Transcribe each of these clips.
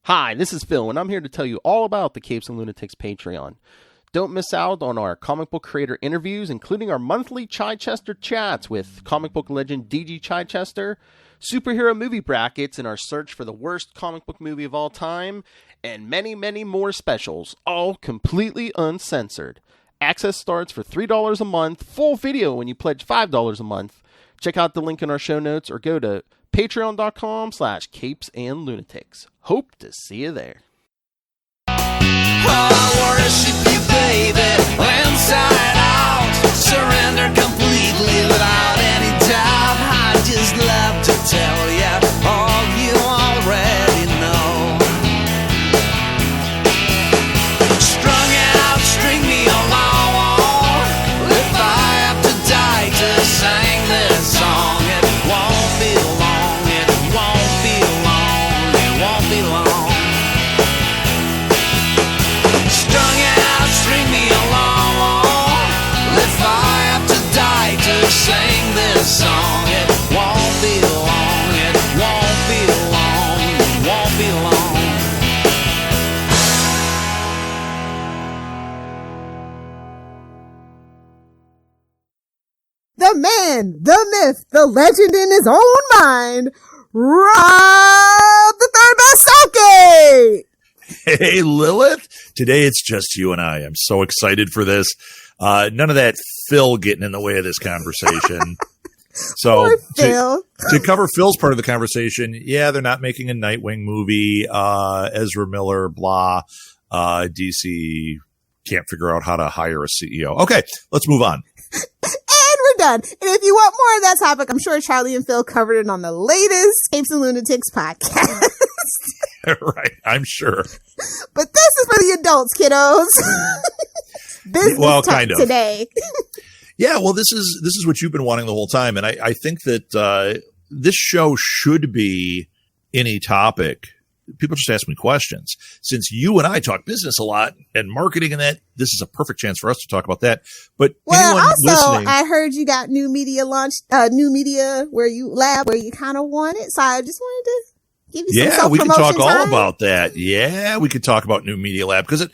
Hi, this is Phil, and I'm here to tell you all about the Capes and Lunatics Patreon. Don't miss out on our comic book creator interviews, including our monthly Chichester chats with comic book legend DG Chichester, superhero movie brackets in our search for the worst comic book movie of all time, and many, many more specials, all completely uncensored. Access starts for $3 a month, full video when you pledge $5 a month. Check out the link in our show notes or go to patreon.com/capesandlunatics. Hope to see you there. I worship you, baby, inside out. Surrender completely without any doubt. I just love to tell you all you already know. Strung out, string me along. If I have to die to sing this song, it won't be long, it won't be long, it won't be long. Strung out, string me along. If I have to die to sing this song, it won't be long, it won't be long, it won't be long. The man, the myth, the legend in his own mind, Rob the Third Best Southgate! Hey, Lilith. Today it's just you and I. I'm so excited for this. None of that Phil getting in the way of this conversation. So Poor Phil. to cover Phil's part of the conversation, yeah, they're not making a Nightwing movie. Ezra Miller, blah. DC can't figure out how to hire a CEO. Okay, let's move on. And we're done. And if you want more of that topic, I'm sure Charlie and Phil covered it on the latest Capes and Lunatics podcast. Right, I'm sure. But this is for the adults, kiddos. Business talk kind of. today. Yeah, well, this is what you've been wanting the whole time, and I think that this show should be any topic. People just ask me questions. Since you and I talk business a lot and marketing and that, this is a perfect chance for us to talk about that. But Well, anyone also, listening, I heard you got new media where you kind of want it. So I just wanted to give you some yeah, we can talk self-promotion all time. about that. Yeah, we could talk about New Media Lab because it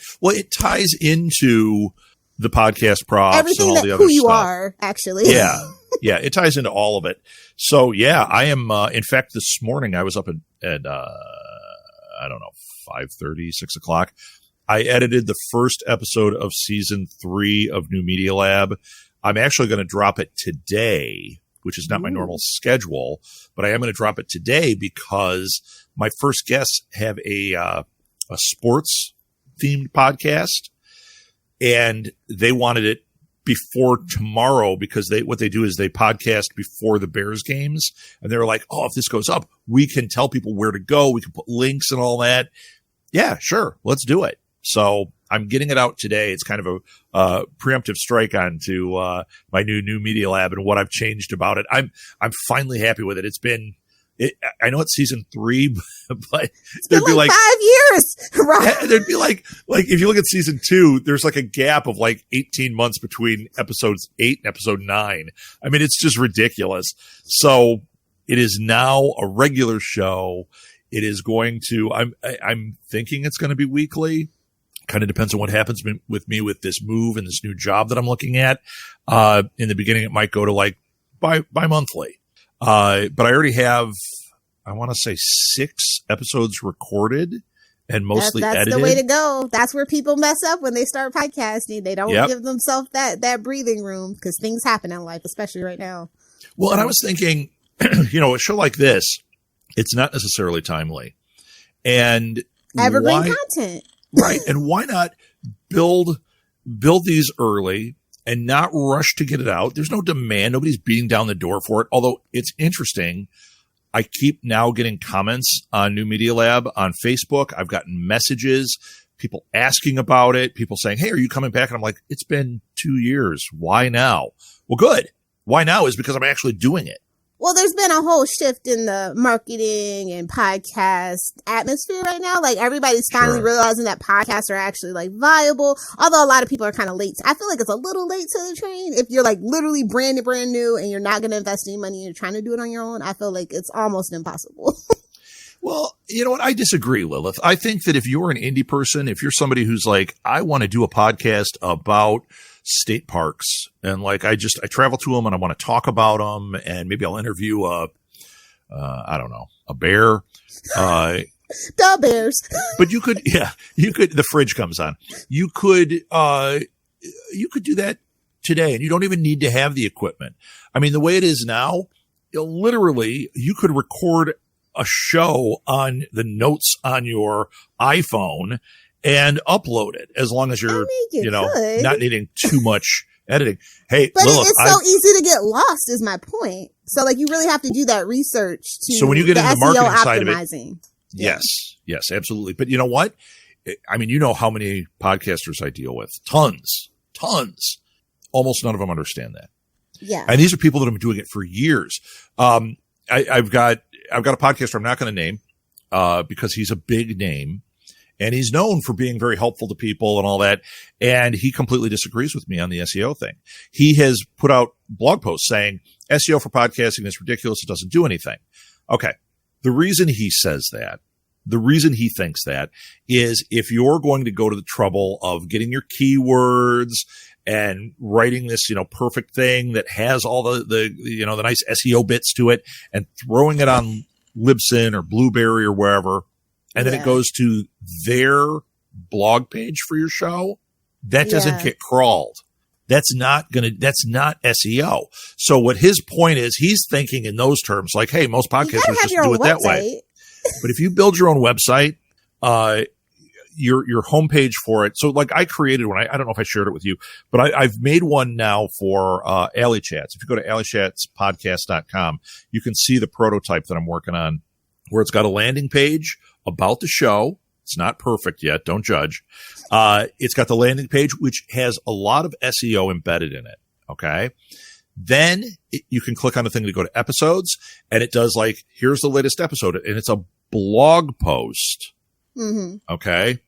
ties into the podcast props Everything and all that the other who you stuff. are, actually. Yeah. Yeah, it ties into all of it. So, yeah, I am, in fact, this morning I was up at I don't know, 5:30, 6 o'clock. I edited the first episode of season 3 of New Media Lab. I'm actually going to drop it today, which is not my normal schedule, but I am going to drop it today because my first guests have a sports themed podcast, and they wanted it before tomorrow because what they do is they podcast before the Bears games, and they're like, oh, if this goes up, we can tell people where to go. We can put links and all that. Yeah, sure. Let's do it. So I'm getting it out today. It's kind of a preemptive strike onto my new Media Lab and what I've changed about it. I'm finally happy with it. I know it's season 3, but It's been like 5 years. Right. there'd be like if you look at season 2, there's like a gap of like 18 months between episodes 8 and episode 9. I mean, it's just ridiculous. So it is now a regular show. It is going to, I'm thinking it's going to be weekly. Kind of depends on what happens with me with this move and this new job that I'm looking at. In the beginning, it might go to like bi-monthly. But I already have, I want to say 6 episodes recorded and mostly that's edited. the way to go. That's where people mess up when they start podcasting. They don't Yep. give themselves that breathing room because things happen in life, especially right now. Well, and I was thinking, a show like this, it's not necessarily timely. And Evergreen content. Right. And why not build these early and not rush to get it out? There's no demand. Nobody's beating down the door for it. Although it's interesting. I keep now getting comments on New Media Lab on Facebook. I've gotten messages, people asking about it, people saying, hey, are you coming back? And I'm like, it's been 2 years. Why now? Well, good. Why now is because I'm actually doing it. Well, there's been a whole shift in the marketing and podcast atmosphere right now. Like everybody's finally realizing that podcasts are actually like viable. Although a lot of people are kind of late. I feel like it's a little late to the train. If you're like literally brand new and you're not going to invest any money and you're trying to do it on your own, I feel like it's almost impossible. Well, you know what? I disagree, Lilith. I think that if you're an indie person, if you're somebody who's like, I want to do a podcast about state parks and like, I travel to them and I want to talk about them and maybe I'll interview I don't know, a bear. The bears. But you could, the fridge comes on. You could do that today and you don't even need to have the equipment. I mean, the way it is now, literally you could record a show on the notes on your iPhone and upload it as long as you're, not needing too much editing. Hey, but Lilith, it's so easy to get lost is my point. So like you really have to do that research to so when you get into the marketing side of it, Yeah. yes, absolutely. But you know what? I mean, you know how many podcasters I deal with. Tons. Almost none of them understand that. Yeah. And these are people that have been doing it for years. I've got a podcaster I'm not going to name because he's a big name and he's known for being very helpful to people and all that. And he completely disagrees with me on the SEO thing. He has put out blog posts saying SEO for podcasting is ridiculous. It doesn't do anything. Okay. The reason he says that, the reason he thinks that is if you're going to go to the trouble of getting your keywords and writing this, perfect thing that has all the nice SEO bits to it and throwing it on Libsyn or Blueberry or wherever, and then it goes to their blog page for your show, that doesn't get crawled. That's not SEO. So what his point is, he's thinking in those terms, like, hey, most podcasters just do it that way. But if you build your own website, your homepage for it. So like I created one, I don't know if I shared it with you, but I've made one now for Alley Chats. If you go to alleychatspodcast.com, you can see the prototype that I'm working on where it's got a landing page about the show. It's not perfect yet. Don't judge. It's got the landing page, which has a lot of SEO embedded in it. Okay. Then you can click on the thing to go to episodes and it does like, here's the latest episode. And it's a blog post. Mm-hmm. Okay.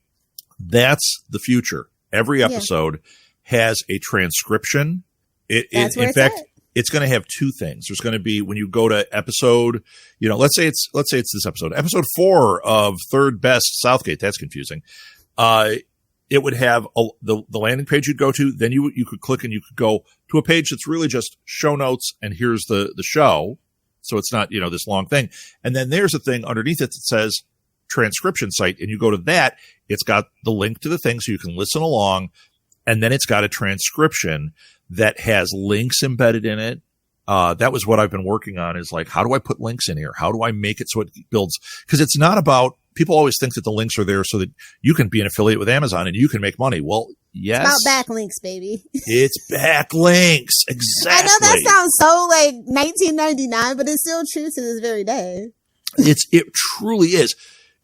That's the future. Every episode has a transcription. In fact, it's going to have two things. There's going to be when you go to episode, let's say it's this episode 4 of third best Southgate. That's confusing. It would have the landing page you'd go to. Then you could click and you could go to a page that's really just show notes. And here's the show. So it's not, this long thing. And then there's a thing underneath it that says transcription site. And you go to that. It's got the link to the thing so you can listen along. And then it's got a transcription that has links embedded in it. That was what I've been working on is like, how do I put links in here? How do I make it so it builds? Because it's not about, people always think that the links are there so that you can be an affiliate with Amazon and you can make money. Well, yes. It's about backlinks, baby. It's backlinks. Exactly. I know that sounds so like 1999, but it's still true to this very day. It truly is.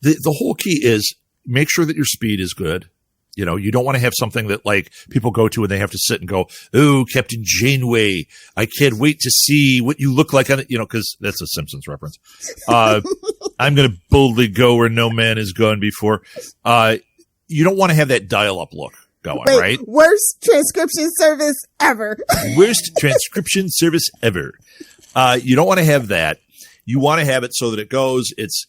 The whole key is make sure that your speed is good. You don't want to have something that like people go to and they have to sit and go, oh, Captain Janeway, I can't wait to see what you look like on it, because that's a Simpsons reference. I'm going to boldly go where no man has gone before. You don't want to have that dial-up look going, right? Worst transcription service ever. Worst transcription service ever. You don't want to have that. You want to have it so that it goes, it's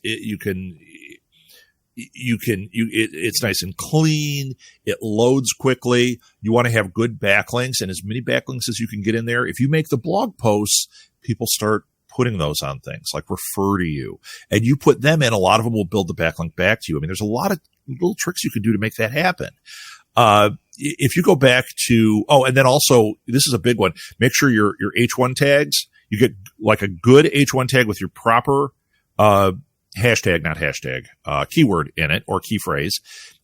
nice and clean. It loads quickly. You want to have good backlinks and as many backlinks as you can get in there. If you make the blog posts, people start putting those on things like refer to you and you put them in. A lot of them will build the backlink back to you. I mean, there's a lot of little tricks you can do to make that happen. If you go back to, and then also this is a big one. Make sure your H1 tags, you get like a good H1 tag with your proper, keyword in it or key phrase.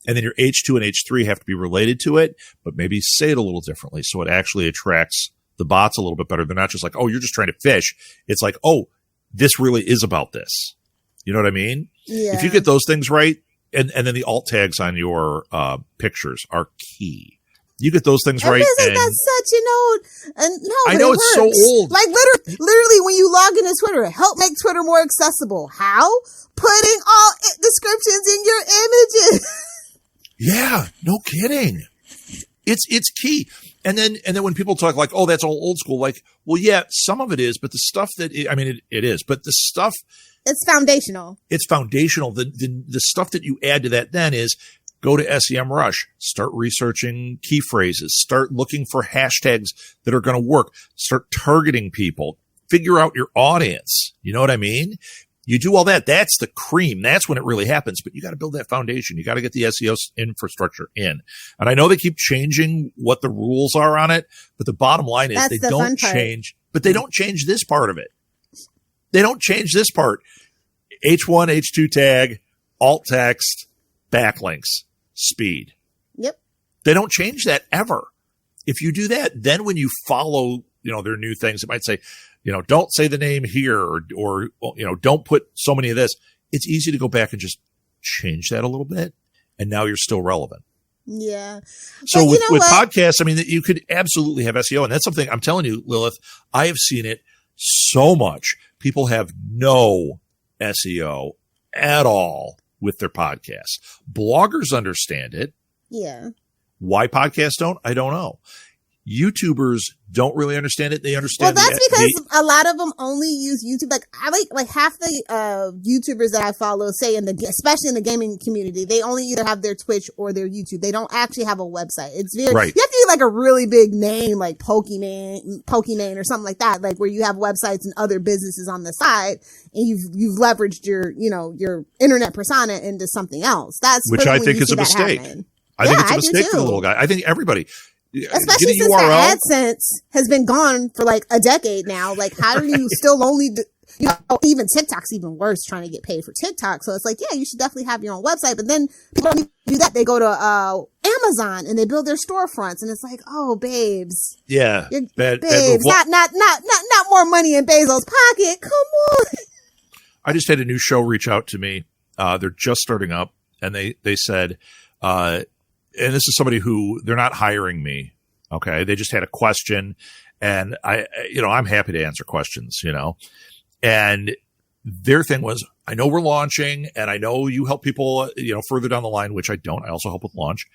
And then your H2 and H3 have to be related to it, but maybe say it a little differently. So it actually attracts the bots a little bit better. They're not just like, oh, you're just trying to fish. It's like, oh, this really is about this. You know what I mean? Yeah. If you get those things right, and then the alt tags on your pictures are key. You get those things right. And that's such an old. No, I know it's so old. Like literally, when you log into Twitter, help make Twitter more accessible. How? Putting all descriptions in your images. Yeah, no kidding. It's key. And then when people talk like, oh, that's all old school. Like, well, yeah, some of it is, but the stuff that it is, but the stuff It's foundational. It's foundational. The stuff that you add to that then is go to SEMrush, start researching key phrases, start looking for hashtags that are going to work, start targeting people, figure out your audience. You know what I mean? You do all that. That's the cream. That's when it really happens. But you got to build that foundation. You got to get the SEO infrastructure in. And I know they keep changing what the rules are on it, but the bottom line is they don't change, but they don't change this part of it. They don't change this part. H1, H2 tag, alt text, backlinks, speed. Yep. They don't change that ever. If you do that, then when you follow, their new things, it might say, don't say the name here or don't put so many of this. It's easy to go back and just change that a little bit. And now you're still relevant. Yeah. So with podcasts, I mean, you could absolutely have SEO. And that's something I'm telling you, Lilith, I have seen it so much. People have no SEO at all with their podcasts. Bloggers understand it. Yeah. Why podcasts don't? I don't know. YouTubers don't really understand it. They understand. Well, that's because a lot of them only use YouTube. Like I like half the YouTubers that I follow, say especially in the gaming community, they only either have their Twitch or their YouTube. They don't actually have a website. It's very right. You have to get like a really big name, like Pokimane or something like that, like where you have websites and other businesses on the side, and you've leveraged your internet persona into something else. That's which I think is a mistake. I think it's a mistake for the little guy. I think everybody. Especially since the AdSense has been gone for like a decade now. Like, how do you still only, even TikTok's even worse trying to get paid for TikTok. So it's like, yeah, you should definitely have your own website. But then people don't do that. They go to Amazon and they build their storefronts, and it's like, oh, babes, yeah, babes, not more money in Bezos' pocket. Come on. I just had a new show reach out to me. They're just starting up, and they said. And this is somebody who they're not hiring me. Okay. They just had a question, and I'm happy to answer questions, and their thing was, I know we're launching and I know you help people, further down the line, which I don't. I also help with launch,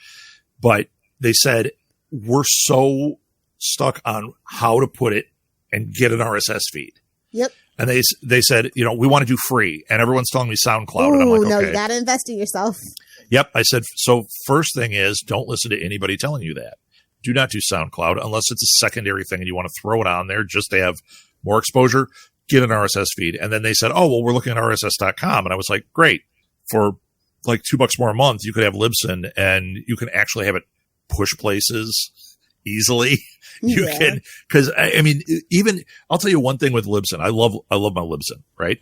but they said, we're so stuck on how to put it and get an RSS feed. Yep. And they said, we want to do free, and everyone's telling me SoundCloud. Ooh, and I'm like, okay. No, you got to invest in yourself. Yep. I said, so first thing is, don't listen to anybody telling you that. Do not do SoundCloud unless it's a secondary thing and you want to throw it on there just to have more exposure. Get an RSS feed. And then they said, oh, well, we're looking at RSS.com. And I was like, great. For like $2 more a month, you could have Libsyn, and you can actually have it push places easily. You can, because I mean, even I'll tell you one thing with Libsyn. I love my Libsyn, right?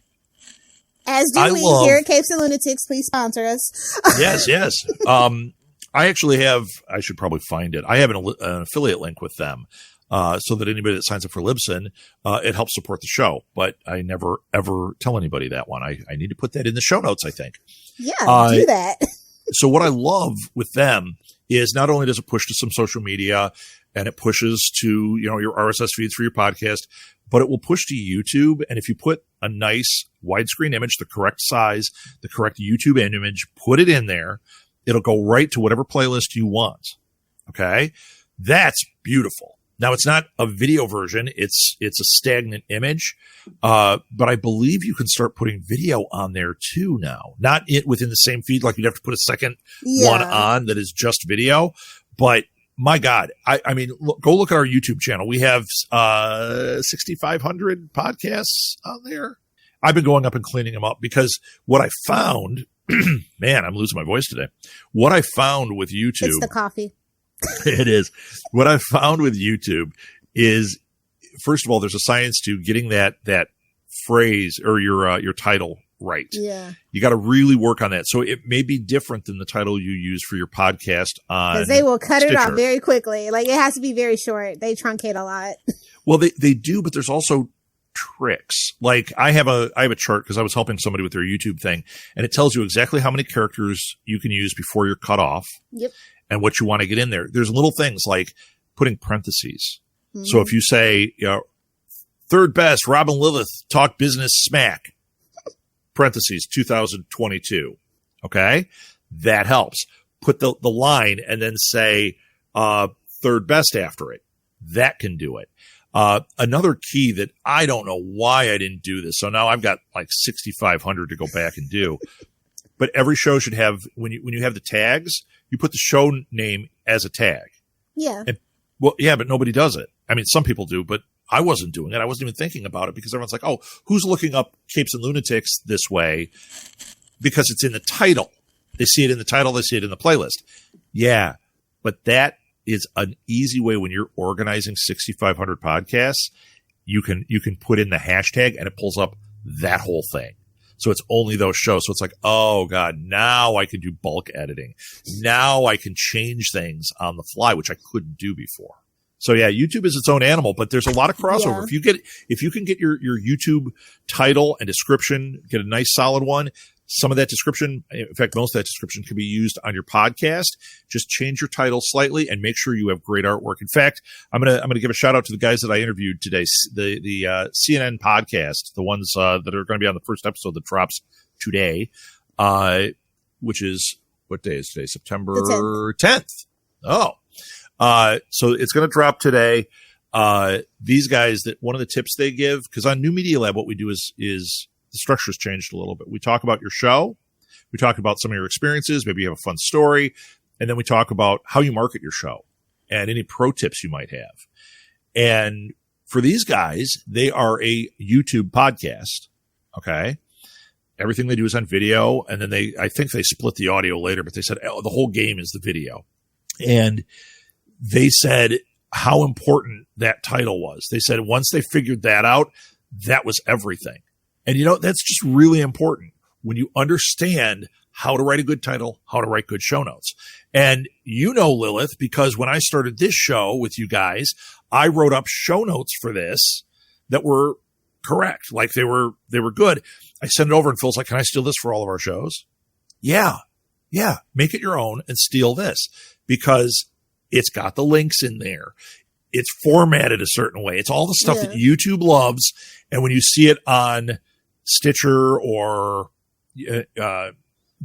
As do we here at Capes and Lunatics. Please sponsor us. Yes. I actually have, I should probably find it. I have an affiliate link with them, so that anybody that signs up for Libsyn, it helps support the show. But I never, ever tell anybody that one. I need to put that in the show notes, I think. Yeah, do that. So what I love with them is not only does it push to some social media, and it pushes to, your RSS feeds for your podcast, but it will push to YouTube. And if you put a nice widescreen image, the correct size, the correct YouTube image, put it in there, it'll go right to whatever playlist you want. Okay. That's beautiful. Now, it's not a video version. It's a stagnant image. But I believe you can start putting video on there too now. Not within the same feed, like you'd have to put a second one on that is just video. But my God, I mean, go look at our YouTube channel. We have 6,500 podcasts on there. I've been going up and cleaning them up because what I found, man, I'm losing my voice today. What I found with YouTube. It's the coffee. It is. What I found with YouTube is, first of all, there's a science to getting that phrase or your title right. Yeah. You got to really work on that. So it may be different than the title you use for your podcast on because they will cut Stitcher. It off very quickly. Like, it has to be very short. They truncate a lot. Well, they do, but there's also tricks. Like I have a chart because I was helping somebody with their YouTube thing, and it tells you exactly how many characters you can use before you're cut off. Yep. And what you want to get in there. There's little things like putting parentheses. Mm-hmm. So if you say, third best, Robin Lilith talk business smack, parentheses, 2022. Okay. That helps. Put the line and then say, third best after it. That can do it. Another key that I don't know why I didn't do this. So now I've got like 6,500 to go back and do. But every show should have, when you have the tags, you put the show name as a tag. Yeah. And, well, yeah, but nobody does it. I mean, some people do, but I wasn't doing it. I wasn't even thinking about it because everyone's like, oh, who's looking up Capes and Lunatics this way? Because it's in the title. They see it in the title. They see it in the playlist. Yeah. But that is an easy way when you're organizing 6,500 podcasts. You can put in the hashtag and it pulls up that whole thing. So it's only those shows. So it's like, oh God, now I can do bulk editing. Now I can change things on the fly, which I couldn't do before. So yeah, YouTube is its own animal, but there's a lot of crossover. Yeah. If you can get your YouTube title and description, get a nice solid one. Some of that description, in fact, most of that description can be used on your podcast. Just change your title slightly and make sure you have great artwork. In fact, I'm gonna give a shout out to the guys that I interviewed today, the CNN podcast, the ones that are going to be on the first episode that drops today, which is, what day is today? September 10th. Oh, so it's going to drop today. These guys, that one of the tips they give, because on New Media Lab, what we do is the structure's changed a little bit. We talk about your show. We talk about some of your experiences. Maybe you have a fun story. And then we talk about how you market your show and any pro tips you might have. And for these guys, they are a YouTube podcast. Okay. Everything they do is on video. And then I think they split the audio later, but they said, oh, the whole game is the video. And they said how important that title was. They said once they figured that out, that was everything. And, that's just really important when you understand how to write a good title, how to write good show notes. And Lilith, because when I started this show with you guys, I wrote up show notes for this that were correct. Like they were good. I sent it over and Phil's like, can I steal this for all of our shows? Yeah. Make it your own and steal this because it's got the links in there. It's formatted a certain way. It's all the stuff that YouTube loves. And when you see it on Stitcher or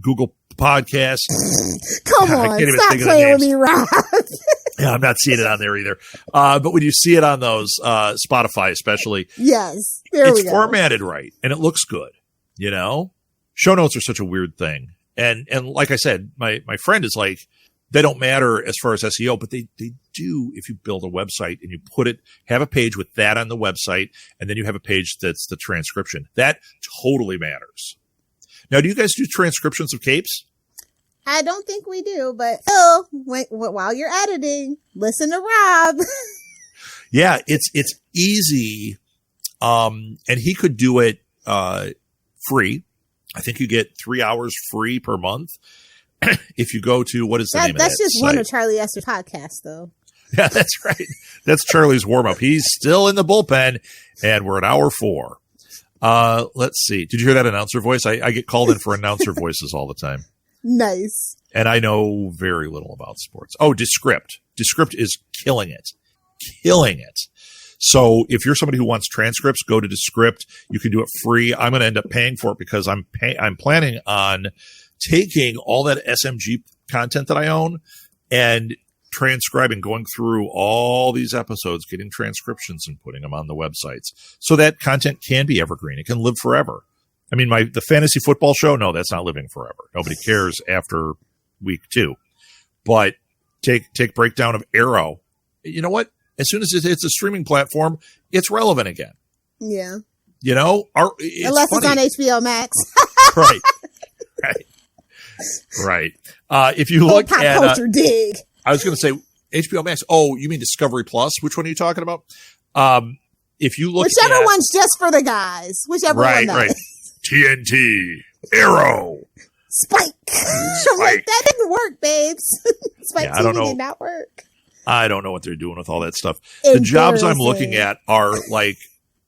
Google Podcasts. Come on, stop playing with me, Rob. Yeah, I'm not seeing it on there either. But when you see it on those, Spotify especially, yes, it's formatted right and it looks good. Show notes are such a weird thing. And like I said, my friend is like, they don't matter as far as SEO, but they do if you build a website and you have a page with that on the website, and then you have a page that's the transcription. That totally matters. Now, do you guys do transcriptions of capes? I don't think we do, but while you're editing, listen to Rob. Yeah, it's easy. And he could do it free. I think you get 3 hours free per month. If you go to, what is the name of that That's just site? one of Charlie Esther's podcasts, though. Yeah, that's right. That's Charlie's warm-up. He's still in the bullpen, and we're at hour 4. Let's see. Did you hear that announcer voice? I get called in for announcer voices all the time. Nice. And I know very little about sports. Oh, Descript. Descript is killing it. Killing it. So if you're somebody who wants transcripts, go to Descript. You can do it free. I'm going to end up paying for it because I'm planning on taking all that SMG content that I own and transcribing, going through all these episodes, getting transcriptions and putting them on the websites. So that content can be evergreen. It can live forever. I mean, the fantasy football show, no, that's not living forever. Nobody cares after week 2. But take breakdown of Arrow. You know what? As soon as it's a streaming platform, it's relevant again. Yeah. Unless it's on HBO Max. Right. Right. If you look pop at culture dig. I was going to say HBO Max. Oh, you mean Discovery Plus? Which one are you talking about? If you look whichever one's just for the guys. Whichever one. Right. TNT, Arrow, Spike. I'm like, that didn't work, babes. Spike TV did not work. I don't know what they're doing with all that stuff. The jobs I'm looking at are like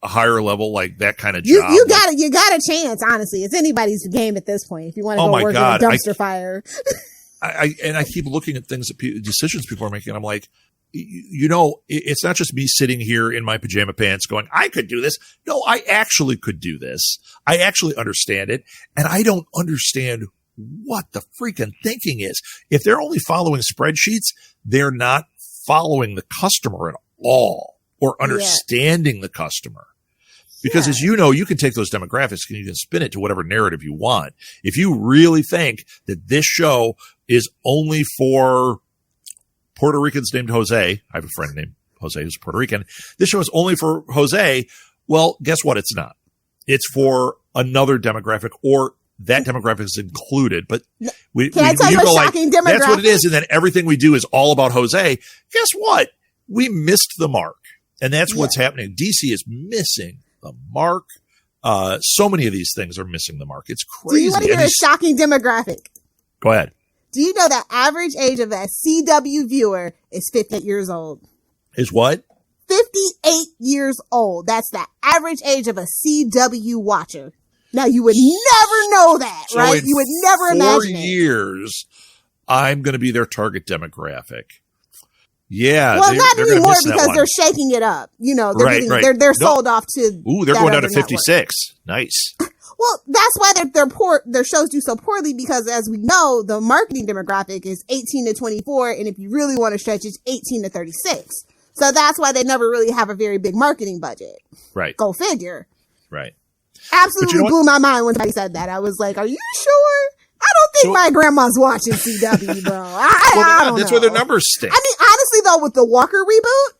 a higher level, like that kind of job. You got a chance, honestly. It's anybody's game at this point. If you want to go work in a dumpster fire. I keep looking at decisions people are making. I'm like, it's not just me sitting here in my pajama pants going, I could do this. No, I actually could do this. I actually understand it. And I don't understand what the freaking thinking is. If they're only following spreadsheets, they're not following the customer at all. or understanding the customer. Because as you know, you can take those demographics and you can spin it to whatever narrative you want. If you really think that this show is only for Puerto Ricans named Jose, I have a friend named Jose who's Puerto Rican. This show is only for Jose. Well, guess what? It's not. It's for another demographic, or that demographic is included. But we tell you a shocking demographic? That's what it is. And then everything we do is all about Jose. Guess what? We missed the mark. And that's what's happening. DC is missing the mark. So many of these things are missing the mark. It's crazy. Do you want to hear a shocking demographic? Go ahead. Do you know the average age of a CW viewer is 58 years old? Is what? 58 years old. That's the average age of a CW watcher. Now, you would never know that, So right? You would never imagine it. 4 years, I'm going to be their target demographic. Yeah. Well, not anymore because they're shaking it up. You know, they're sold off to. Ooh, they're going down to 56. Nice. Well, that's why their shows do so poorly, because as we know, the marketing demographic is 18 to 24. And if you really want to stretch, it's 18 to 36. So that's why they never really have a very big marketing budget. Right. Go figure. Right. Absolutely blew my mind when somebody said that. I was like, are you sure? I don't think my grandma's watching CW, bro. I don't that's know. where their numbers stink. I mean, honestly, though, with the Walker reboot,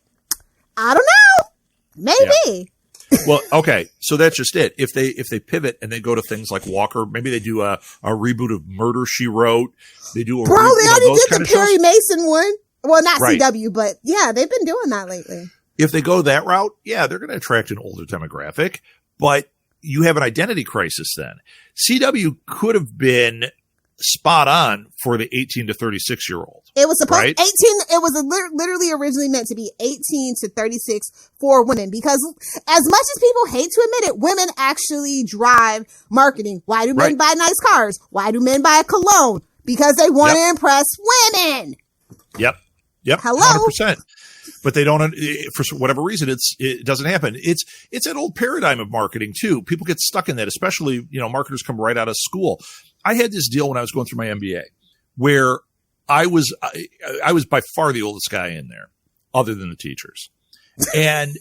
I don't know. Maybe. Yeah. Well, okay. So that's just it. If they pivot and they go to things like Walker, maybe they do a reboot of Murder, She Wrote. They do a Bro, they already did the Perry shows. Mason one. Well, not CW, but yeah, they've been doing that lately. If they go that route, yeah, they're going to attract an older demographic, but you have an identity crisis then. CW could have been spot on for the 18 to 36 year old. It was supposed 18. It was literally originally meant to be 18 to 36 for women, because as much as people hate to admit it, women actually drive marketing. Why do men buy nice cars? Why do men buy a cologne? Because they want to impress women. Yep. Hello. 100%. But they don't, for whatever reason, it doesn't happen. It's an old paradigm of marketing too. People get stuck in that, especially, marketers come right out of school. I had this deal when I was going through my MBA where I was by far the oldest guy in there, other than the teachers. And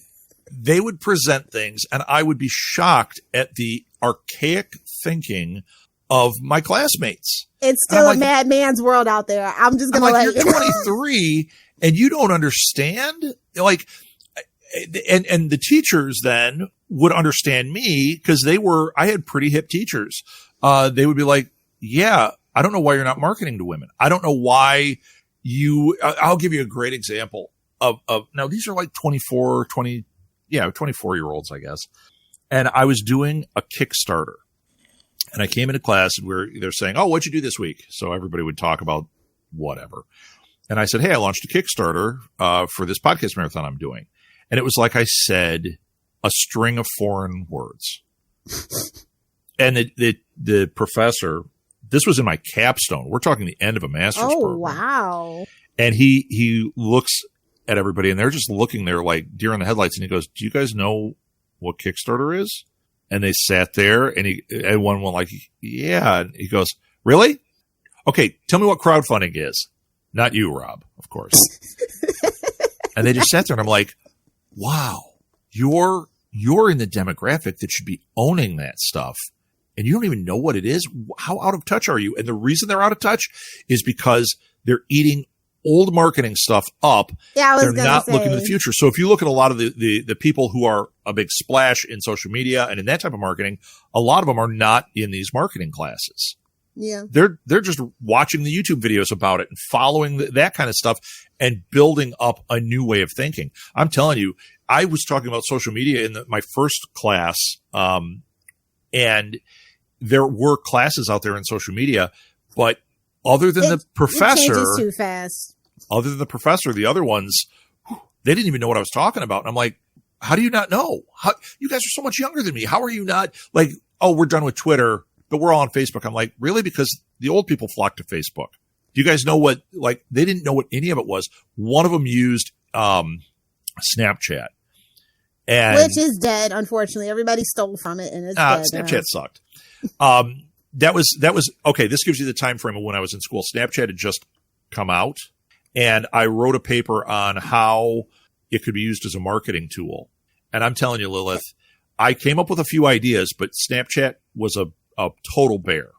they would present things and I would be shocked at the archaic thinking of my classmates. It's still a madman's world out there. I'm just going to let you're 23 and you don't understand. Like, and the teachers then would understand me because I had pretty hip teachers. They would be like, yeah, I don't know why you're not marketing to women. I don't know why I'll give you a great example of now these are like 24-year-olds, I guess. And I was doing a Kickstarter. And I came into class and they're saying, oh, what'd you do this week? So everybody would talk about whatever. And I said, hey, I launched a Kickstarter for this podcast marathon I'm doing. And it was like I said a string of foreign words. And the professor, this was in my capstone. We're talking the end of a master's program. Oh, wow. And he looks at everybody and they're just looking there like deer in the headlights. And he goes, do you guys know what Kickstarter is? And they sat there and everyone went like, yeah. And he goes, really? Okay. Tell me what crowdfunding is. Not you, Rob, of course. And they just sat there and I'm like, wow, you're in the demographic that should be owning that stuff. And you don't even know what it is. How out of touch are you? And the reason they're out of touch is because they're eating old marketing stuff up. Yeah, they're not looking to the future. So if you look at a lot of the people who are a big splash in social media and in that type of marketing, a lot of them are not in these marketing classes. Yeah. They're just watching the YouTube videos about it and following that kind of stuff and building up a new way of thinking. I'm telling you, I was talking about social media in my first class, and there were classes out there in social media, but other than the professor, it changes too fast. Other than the professor, the other ones, they didn't even know what I was talking about. And I'm like, how do you not know? You guys are so much younger than me. How are you not like, oh, we're done with Twitter, but we're all on Facebook. I'm like, really? Because the old people flock to Facebook. Do you guys know what, like, they didn't know what any of it was. One of them used Snapchat. Which is dead, unfortunately. Everybody stole from it and it's dead. Snapchat sucked. That was okay. This gives you the time frame of when I was in school. Snapchat had just come out, and I wrote a paper on how it could be used as a marketing tool. And I'm telling you, Lilith, I came up with a few ideas, but Snapchat was a total bear.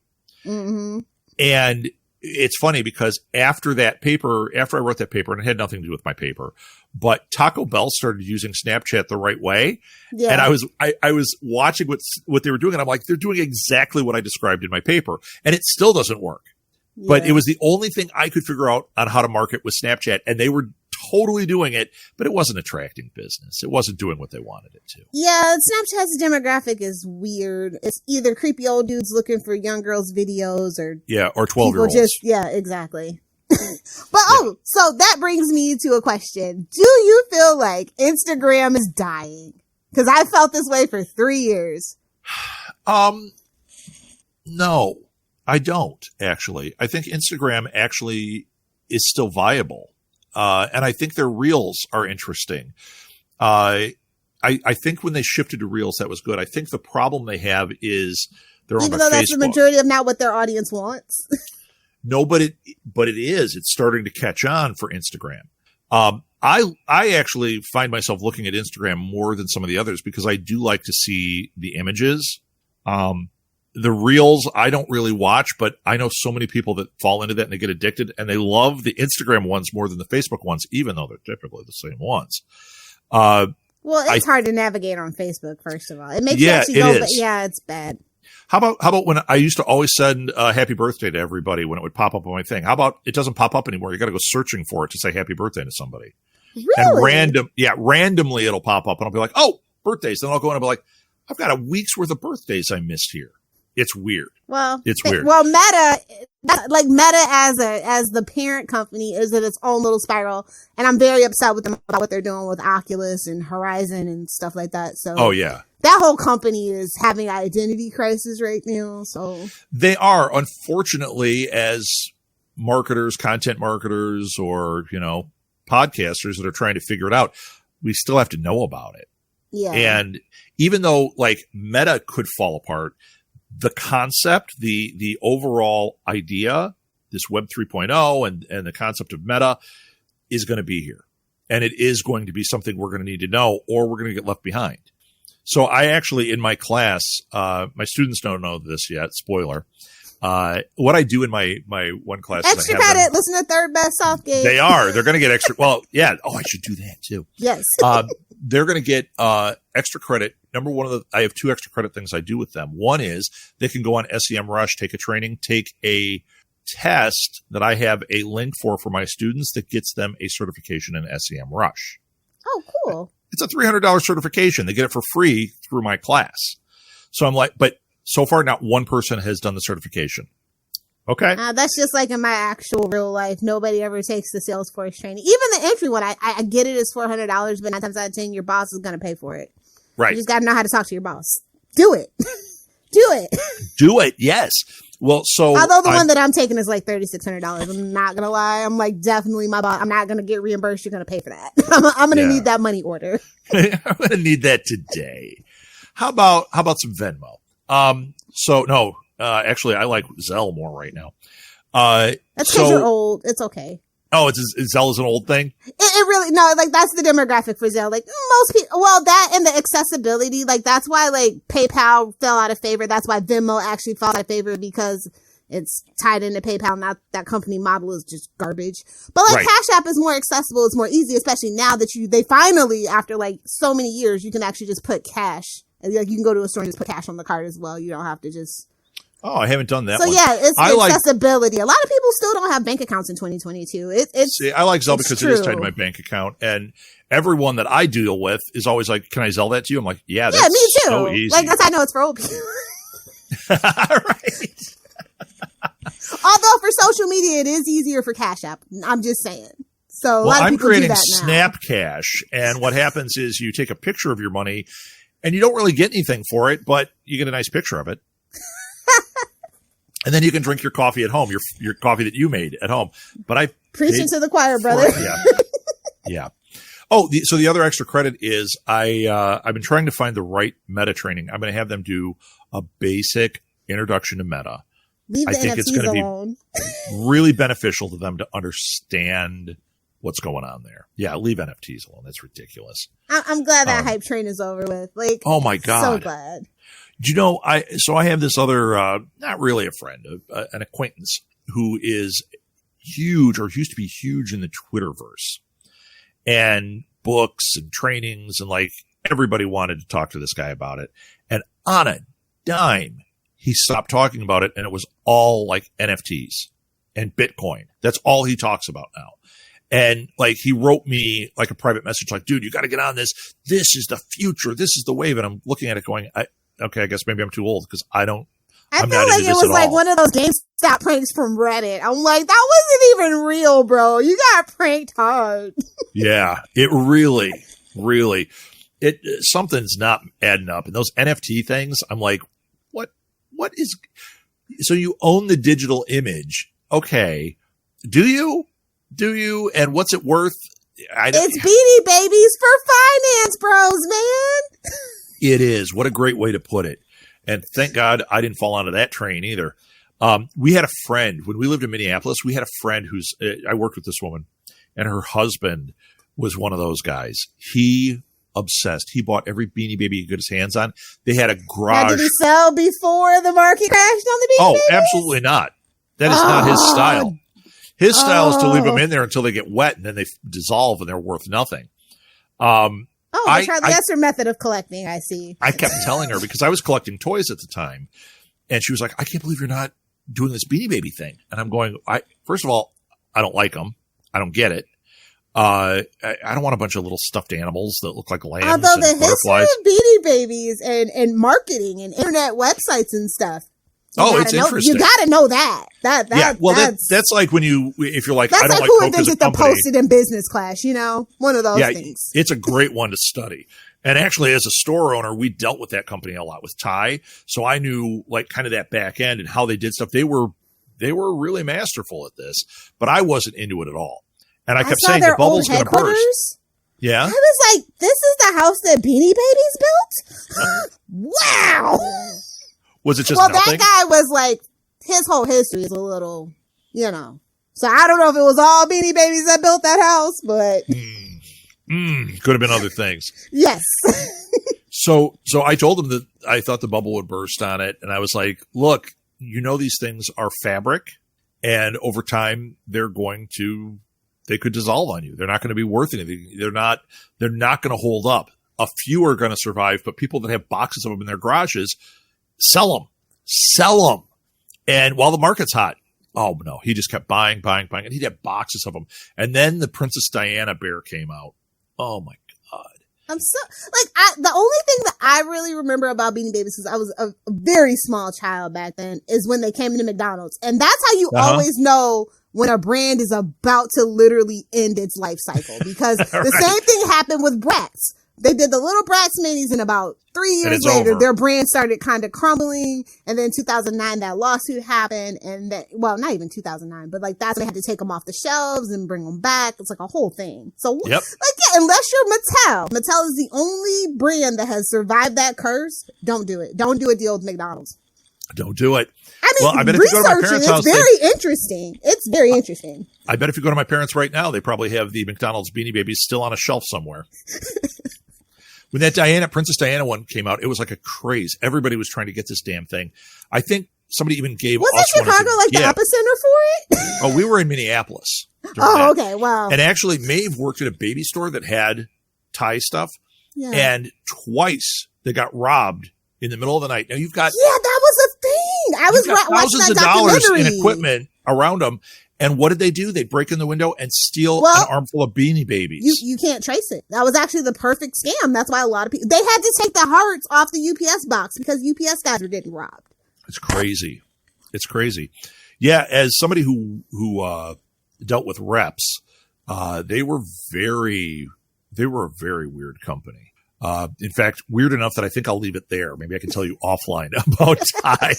Mm-hmm. And it's funny because after I wrote that paper, and it had nothing to do with my paper, but Taco Bell started using Snapchat the right way. Yeah. And I was watching what they were doing, and I'm like, they're doing exactly what I described in my paper. And it still doesn't work. Yeah. But it was the only thing I could figure out on how to market with Snapchat, and they were totally doing it, but it wasn't attracting business. It wasn't doing what they wanted it to. Yeah, Snapchat's demographic is weird. It's either creepy old dudes looking for young girls' videos or 12-year-olds. Yeah, exactly. So that brings me to a question. Do you feel like Instagram is dying? Because I felt this way for 3 years. No, I don't, actually. I think Instagram actually is still viable. And I think their reels are interesting. I think when they shifted to reels, that was good. I think the problem they have is they're on Even though that's Facebook. the majority of not what their audience wants. No, but it is. It's starting to catch on for Instagram. I actually find myself looking at Instagram more than some of the others because I do like to see the images. The reels I don't really watch, but I know so many people that fall into that and they get addicted, and they love the Instagram ones more than the Facebook ones, even though they're typically the same ones. Well, it's hard to navigate on Facebook, first of all. It makes you actually go, but yeah, it's bad. How about when I used to always send happy birthday to everybody when it would pop up on my thing? How about it doesn't pop up anymore? You got to go searching for it to say happy birthday to somebody. Really? And randomly it'll pop up and I'll be like, oh, birthdays. Then I'll go in and I'll be like, I've got a week's worth of birthdays I missed here. It's weird. Well, it's weird. Well, Meta as the parent company is in its own little spiral, and I'm very upset with them about what they're doing with Oculus and Horizon and stuff like that. So, that whole company is having an identity crisis right now. So they are, unfortunately, as marketers, content marketers, or podcasters that are trying to figure it out, we still have to know about it. Yeah, and even though like Meta could fall apart, the concept, the overall idea, this Web 3.0 and the concept of Meta is going to be here. And it is going to be something we're going to need to know, or we're going to get left behind. So I actually, in my class, my students don't know this yet, spoiler. What I do in my one class. Extra credit, listen to Third Best Southgate. They're going to get extra. Well, yeah. Oh, I should do that too. Yes. They're going to get extra credit. Number one, I have 2 extra credit things I do with them. One is they can go on SEMrush, take a training, take a test that I have a link for my students that gets them a certification in SEMrush. Oh, cool. It's a $300 certification. They get it for free through my class. So I'm like, but so far, not one person has done the certification. Okay. That's just like in my actual real life. Nobody ever takes the Salesforce training. Even the entry one, I get it as $400, but 9 times out of 10, your boss is going to pay for it. Right. You just got to know how to talk to your boss. Do it. Do it. Do it. Yes. Well, so. Although the one that I'm taking is like $3,600. I'm not going to lie. I'm like, definitely my boss. I'm not going to get reimbursed. You're going to pay for that. I'm going to need that money order. I'm going to need that today. How about some Venmo? Actually, I like Zelle more right now. That's because you're old. It's okay. Oh, Zelle is an old thing? It really, no, like that's the demographic for Zelle. Like most people, well, that and the accessibility, like that's why like PayPal fell out of favor. That's why Venmo actually fell out of favor because it's tied into PayPal. Now that company model is just garbage. But like Cash App is more accessible. It's more easy, especially now that they finally, after like so many years, you can actually just put cash. Like you can go to a store and just put cash on the card as well. You don't have to just. Oh, I haven't done that. So yeah, it's accessibility. A lot of people still don't have bank accounts in 2022. See, I like Zelle because it is tied to my bank account, and everyone that I deal with is always like, "Can I Zelle that to you?" I'm like, "Yeah, that's me too." So easy. Like that's I know it's for old people. Right. Although for social media, it is easier for Cash App. I'm just saying. So a lot of people do that now. Snap Cash, and what happens is you take a picture of your money, and you don't really get anything for it, but you get a nice picture of it. And then you can drink your coffee at home, your coffee that you made at home. But I preaching to the choir, brother. Yeah. Oh, so the other extra credit is I've been trying to find the right Meta training. I'm going to have them do a basic introduction to Meta. Leave the NFTs it's going to alone. be really beneficial to them to understand what's going on there. Yeah, leave NFTs alone. That's ridiculous. I'm glad that hype train is over with. Like, oh my God. So glad. Do you know, I have this other, not really a friend, an acquaintance who is huge or used to be huge in the Twitterverse and books and trainings, and like everybody wanted to talk to this guy about it. And on a dime, he stopped talking about it, and it was all like NFTs and Bitcoin. That's all he talks about now. And like, he wrote me like a private message, like, dude, you got to get on this. This is the future. This is the wave. And I'm looking at it going, okay, I guess maybe I'm too old because I feel like it was like one of those GameStop pranks from Reddit. I'm like, that wasn't even real, bro. You got pranked hard. Yeah, it really, something's not adding up. And those NFT things, I'm like, what is, so you own the digital image. Okay. Do you? And what's it worth? It's Beanie Babies for finance bros, man. It is. What a great way to put it. And thank God I didn't fall onto that train either. We had a friend when we lived in Minneapolis. We had a friend I worked with this woman, and her husband was one of those guys. He obsessed. He bought every Beanie Baby he could get his hands on. They had a garage. Now, did he sell before the market crashed on the Beanie Babies? Oh, absolutely not. That is not his style. His style is to leave them in there until they get wet, and then they dissolve and they're worth nothing. The Charlie Esser method of collecting, I see. I kept telling her, because I was collecting toys at the time, and she was like, I can't believe you're not doing this Beanie Baby thing. And I'm going, first of all, I don't like them. I don't get it. I don't want a bunch of little stuffed animals that look like lambs. Although the and butterflies. history of Beanie Babies and marketing and internet websites and stuff. It's interesting. You got to know that. That's like if you're like, I don't like who Coke as a invented the company. Post-it in business class, one of those things. It's a great one to study. And actually, as a store owner, we dealt with that company a lot with Ty. So I knew like kind of that back end and how they did stuff. They were really masterful at this, but I wasn't into it at all. And I kept saying the bubble's going to burst. Yeah. I was like, this is the house that Beanie Babies built? Wow. Was it just that nothing? guy was like, his whole history is a little, So I don't know if it was all Beanie Babies that built that house, but. Could have been other things. Yes. So I told him that I thought the bubble would burst on it. And I was like, look, these things are fabric, and over time they could dissolve on you. They're not going to be worth anything. They're not going to hold up. A few are going to survive, but people that have boxes of them in their garages, sell them. And while the market's hot, oh no, he just kept buying, and he'd have boxes of them. And then the Princess Diana bear came out. Oh my God. I'm so the only thing that I really remember about Beanie Babies, because I was a very small child back then, is when they came into McDonald's. And that's how you always know when a brand is about to literally end its life cycle, because the same thing happened with Bratz. They did the little Bratz minis, and about 3 years later, their brand started kind of crumbling. And then 2009, that lawsuit happened. And not even 2009, but like that's when they had to take them off the shelves and bring them back. It's like a whole thing. So unless you're Mattel is the only brand that has survived that curse. Don't do it. Don't do a deal with McDonald's. Don't do it. I mean, I bet if you go to my parents' house, It's very interesting. I bet if you go to my parents right now, they probably have the McDonald's Beanie Babies still on a shelf somewhere. When that Princess Diana one came out, it was like a craze. Everybody was trying to get this damn thing. I think somebody even gave us one. Was Chicago like the epicenter for it? Oh, we were in Minneapolis. Okay, wow. And actually, Maeve worked at a baby store that had Thai stuff. Yeah. And twice they got robbed in the middle of the night. Now you've got... Yeah, that was a thing. I was watching thousands that of dollars documentary. in equipment around them. And what did they do? They break in the window and steal an armful of Beanie Babies. You can't trace it. That was actually the perfect scam. That's why a lot of people... They had to take the hearts off the UPS box because UPS guys were getting robbed. It's crazy. It's crazy. Yeah, as somebody who dealt with reps, they were a very weird company. In fact, weird enough that I think I'll leave it there. Maybe I can tell you offline about Ty. I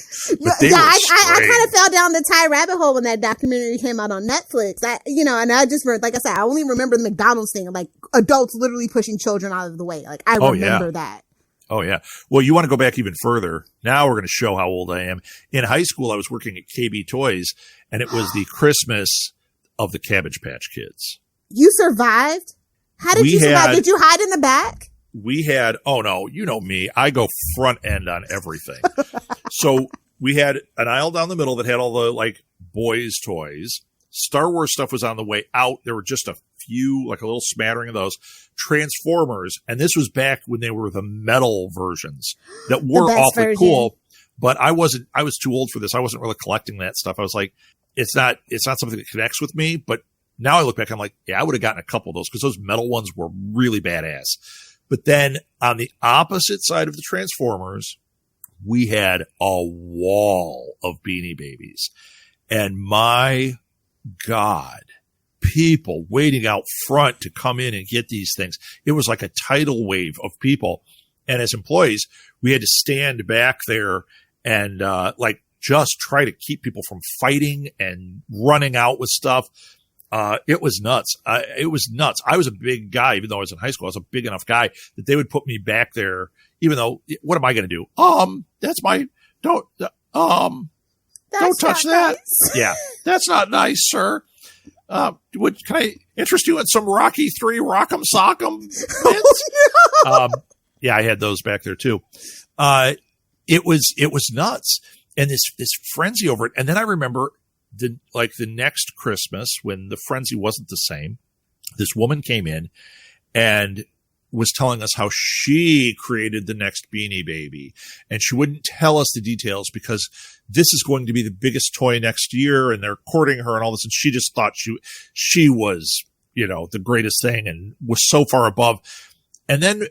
kind of fell down the Ty rabbit hole when that documentary came out on Netflix. And I just, like I said, I only remember the McDonald's thing, like adults literally pushing children out of the way. Like I remember that. Oh yeah. Well, you want to go back even further. Now we're going to show how old I am. In high school, I was working at KB Toys, and it was the Christmas of the Cabbage Patch Kids. You survived? How did you survive? Did you hide in the back? We had, oh no, you know me. I go front end on everything. So we had an aisle down the middle that had all the like boys' toys. Star Wars stuff was on the way out. There were just a few, like a little smattering of those. Transformers, and this was back when they were the metal versions that were awfully cool. But I was too old for this. I wasn't really collecting that stuff. I was like, it's not something that connects with me. But now I look back, I'm like, yeah, I would have gotten a couple of those because those metal ones were really badass. But then on the opposite side of the Transformers, we had a wall of Beanie Babies. And my God, people waiting out front to come in and get these things. It was like a tidal wave of people. And as employees, we had to stand back there and like just try to keep people from fighting and running out with stuff. It was nuts. It was nuts. I was a big guy, even though I was in high school. I was a big enough guy that they would put me back there, even though, what am I going to do? Don't touch that. Nice. Yeah, that's not nice, sir. Can I interest you in some Rocky III Rock'em Sock'em? Oh, no. Yeah, I had those back there too. It was nuts. And this frenzy over it. And then I remember the next Christmas when the frenzy wasn't the same, this woman came in and was telling us how she created the next Beanie Baby. And she wouldn't tell us the details because this is going to be the biggest toy next year and they're courting her and all this. And she just thought she was, the greatest thing and was so far above. And then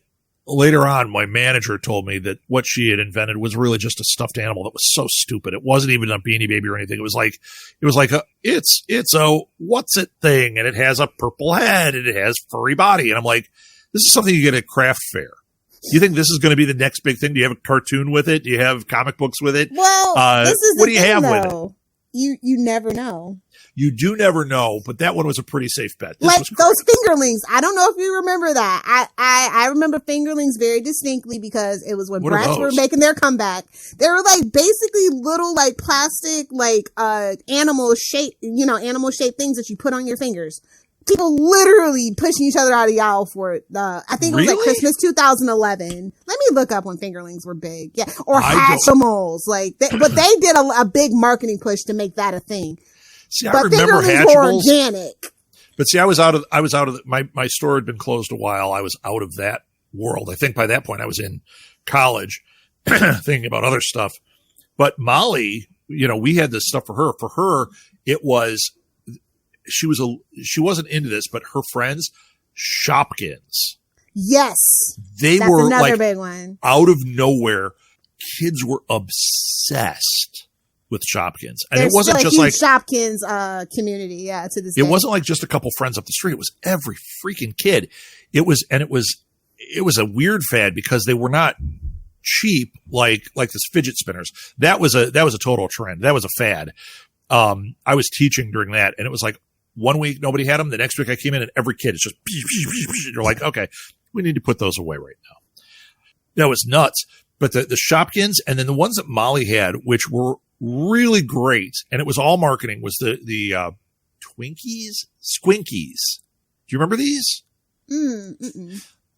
later on, my manager told me that what she had invented was really just a stuffed animal that was so stupid. It wasn't even a Beanie Baby or anything. It was like it's a what's it thing, and it has a purple head and it has furry body. And I'm like, this is something you get at craft fair. You think this is going to be the next big thing? Do you have a cartoon with it? Do you have comic books with it? Well, this is what do you have with it? You never know. You do never know, but that one was a pretty safe bet. Like those fingerlings. I don't know if you remember that. I remember fingerlings very distinctly because it was when brats were making their comeback. They were like basically little like plastic like animal shaped things that you put on your fingers. People literally pushing each other out of the aisle for it. I think it was like Christmas 2011. Let me look up when fingerlings were big. Yeah. Or Hatchimals. But they did a big marketing push to make that a thing. See, but I remember fingerlings were organic. But see, I was out of my store had been closed a while. I was out of that world. I think by that point I was in college thinking about other stuff. But Molly, we had this stuff for her. For her, it was, she wasn't into this, but her friends, Shopkins. Yes. They That's were another like big one. Out of nowhere, kids were obsessed with Shopkins. And There's it wasn't still a just huge like Shopkins community, to this day. It wasn't like just a couple friends up the street. It was every freaking kid. It was a weird fad because they were not cheap like this fidget spinners. That was a total trend. That was a fad. I was teaching during that, and it was like one week nobody had them. The next week I came in and every kid is just, you're like, okay, we need to put those away right now. That was nuts. But the Shopkins, and then the ones that Molly had, which were really great, and it was all marketing, was the Twinkies, Squinkies. Do you remember these?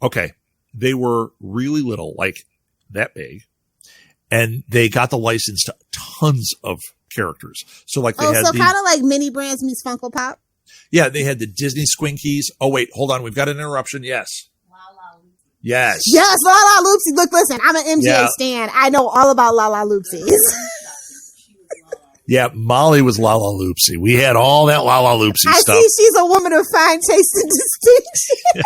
Okay. They were really little, like that big, and they got the license to tons of characters. So like they had kind of like Mini Brands meets Funko Pop. Yeah, they had the Disney Squinkies. Oh wait, hold on, we've got an interruption. Yes. Yes, Lala Loopsy. Look, listen, I'm an MJ stan. I know all about Lala Loopsies. Yeah, Molly was Lala Loopsy. We had all that Lala Loopsy stuff. I see she's a woman of fine taste and distinction.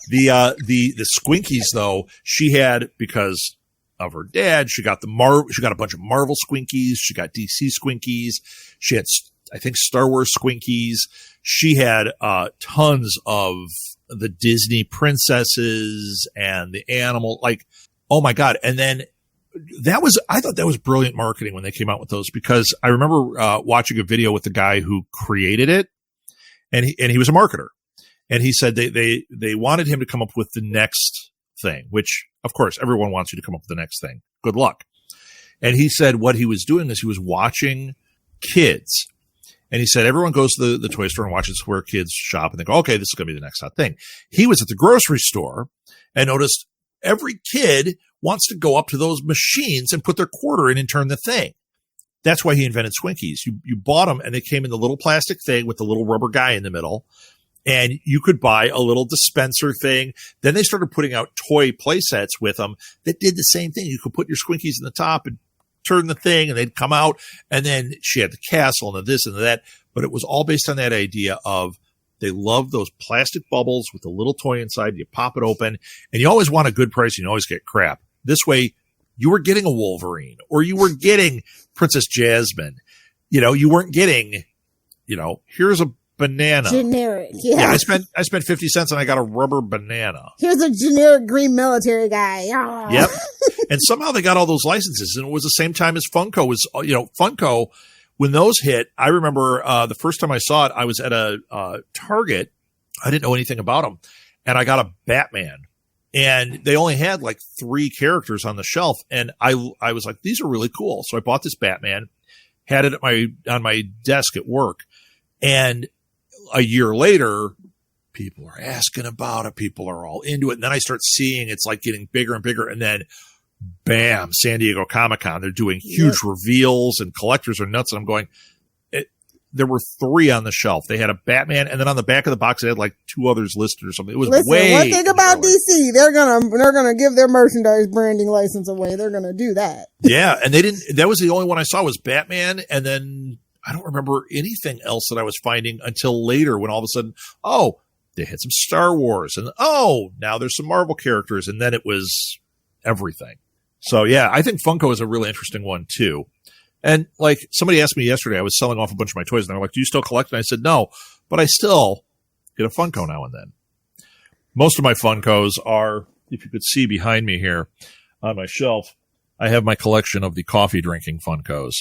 The Squinkies though, she had because of her dad. She got a bunch of Marvel Squinkies. She got DC Squinkies. She had, I think, Star Wars Squinkies. She had tons of the Disney princesses and the animal. Like, oh my God! And then I thought that was brilliant marketing when they came out with those, because I remember watching a video with the guy who created it, and he was a marketer, and he said they wanted him to come up with the next thing, which of course everyone wants you to come up with the next thing. Good luck. And he said what he was doing is he was watching kids, And he said, everyone goes to the toy store and watches where kids shop and they go, okay, this is going to be the next hot thing. He was at the grocery store and noticed every kid wants to go up to those machines and put their quarter in and turn the thing. That's why he invented Swinkies. You bought them and they came in the little plastic thing with the little rubber guy in the middle. And you could buy a little dispenser thing. Then they started putting out toy play sets with them that did the same thing. You could put your Swinkies in the top and turn the thing and they'd come out. And then she had the castle and the this and the that. But it was all based on that idea of they love those plastic bubbles with the little toy inside. You pop it open and you always want a good price and you always get crap. This way, you were getting a Wolverine or you were getting Princess Jasmine. You weren't getting, here's a banana. Generic. Yeah. I spent 50 cents and I got a rubber banana. Here's a generic green military guy. Oh. Yep. And somehow they got all those licenses and it was the same time as Funko was, Funko, when those hit, I remember, the first time I saw it, I was at a Target. I didn't know anything about them and I got a Batman. And they only had like 3 characters on the shelf. And I was like, these are really cool. So I bought this Batman, had it on my desk at work. And a year later, people are asking about it. People are all into it. And then I start seeing it's like getting bigger and bigger. And then bam, San Diego Comic-Con, they're doing huge reveals and collectors are nuts. And I'm going, there were 3 on the shelf. They had a Batman, and then on the back of the box, they had like 2 others listed or something. It was way. One thing about DC, they're gonna give their merchandise branding license away. They're gonna do that. Yeah, and they didn't. That was the only one I saw was Batman, and then I don't remember anything else that I was finding until later when all of a sudden, they had some Star Wars, and now there's some Marvel characters, and then it was everything. So yeah, I think Funko is a really interesting one too. And like somebody asked me yesterday, I was selling off a bunch of my toys and they're like, do you still collect? And I said, no, but I still get a Funko now and then. Most of my Funkos are, if you could see behind me here on my shelf, I have my collection of the coffee drinking Funkos.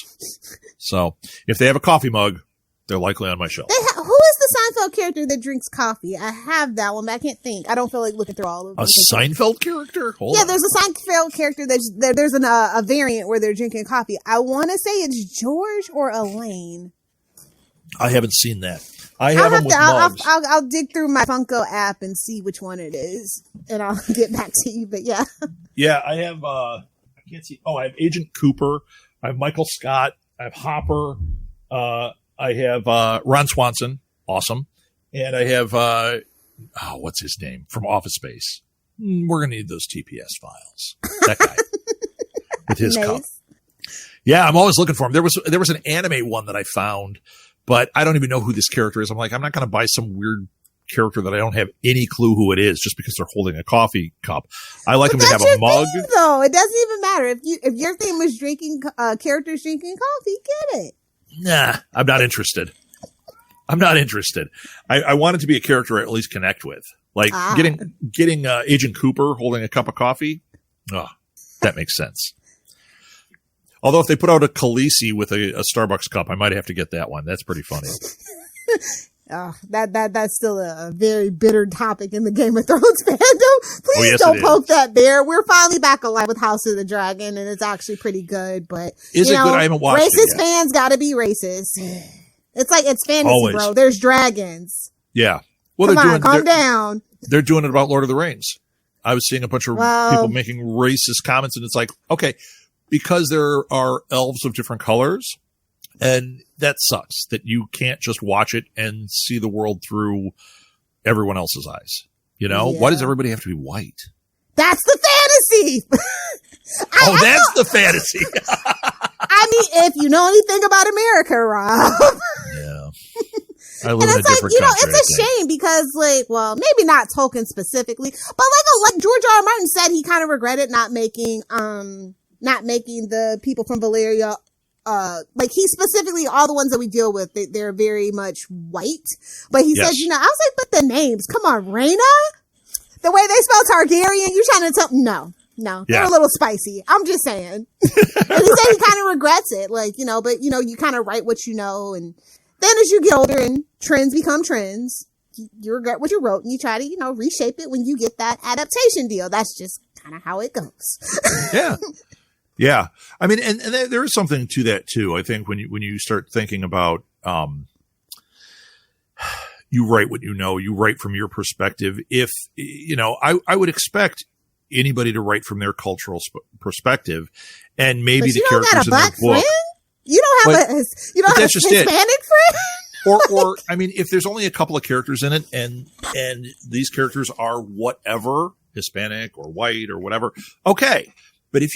So if they have a coffee mug, they're likely on my shelf. Who is the Seinfeld character that drinks coffee? I have that one, but I can't think. I don't feel like looking through all of them. A Seinfeld character? Hold on. There's a Seinfeld character there's a variant where they're drinking coffee. I want to say it's George or Elaine. I haven't seen that. I have them with mugs. I'll dig through my Funko app and see which one it is, and I'll get back to you. But yeah. Yeah, I have, I can't see. I have Agent Cooper. I have Michael Scott. I have Hopper. I have Ron Swanson, awesome, and I have what's his name from Office Space. We're gonna need those TPS files. That guy with his cup. Yeah, I'm always looking for him. There was an anime one that I found, but I don't even know who this character is. I'm like, I'm not gonna buy some weird character that I don't have any clue who it is just because they're holding a coffee cup. I like them to have a mug. Though it doesn't even matter if your thing was drinking characters drinking coffee, get it. Nah, I'm not interested. I want it to be a character I at least connect with. Like getting Agent Cooper holding a cup of coffee. Oh, that makes sense. Although if they put out a Khaleesi with a Starbucks cup, I might have to get that one. That's pretty funny. That's still a very bitter topic in the Game of Thrones fandom. Please don't poke that bear. We're finally back alive with House of the Dragon, and it's actually pretty good. But is it good? I haven't watched it yet. Racist fans got to be racist. It's like it's fantasy, always. Bro. There's dragons. Yeah. Well, calm down. They're doing it about Lord of the Rings. I was seeing a bunch of people making racist comments, and it's like, okay, because there are elves of different colors. And that sucks that you can't just watch it and see the world through everyone else's eyes. Why does everybody have to be white? That's the fantasy. That's the fantasy. I mean, if you know anything about America, Rob. Yeah. I live in a different country. It's a shame because, maybe not Tolkien specifically, but like George R. R. Martin said, he kind of regretted not making the people from Valyria. He specifically, all the ones that we deal with, they're very much white. But he says, I was like, but the names, come on, Rhaena? The way they spell Targaryen, you're trying to tell, no, they're a little spicy. I'm just saying. And he said he kind of regrets it, but you kind of write what you know. And then as you get older and trends become trends, you regret what you wrote and you try to, reshape it when you get that adaptation deal. That's just kind of how it goes. Yeah. Yeah. I mean, and there is something to that too. I think when you start thinking about, you write what you know. You write from your perspective. If, I would expect anybody to write from their cultural perspective, and maybe the characters in the book. You don't have a Hispanic friend? or I mean, if there's only a couple of characters in it and these characters are whatever, Hispanic or white or whatever, okay. But if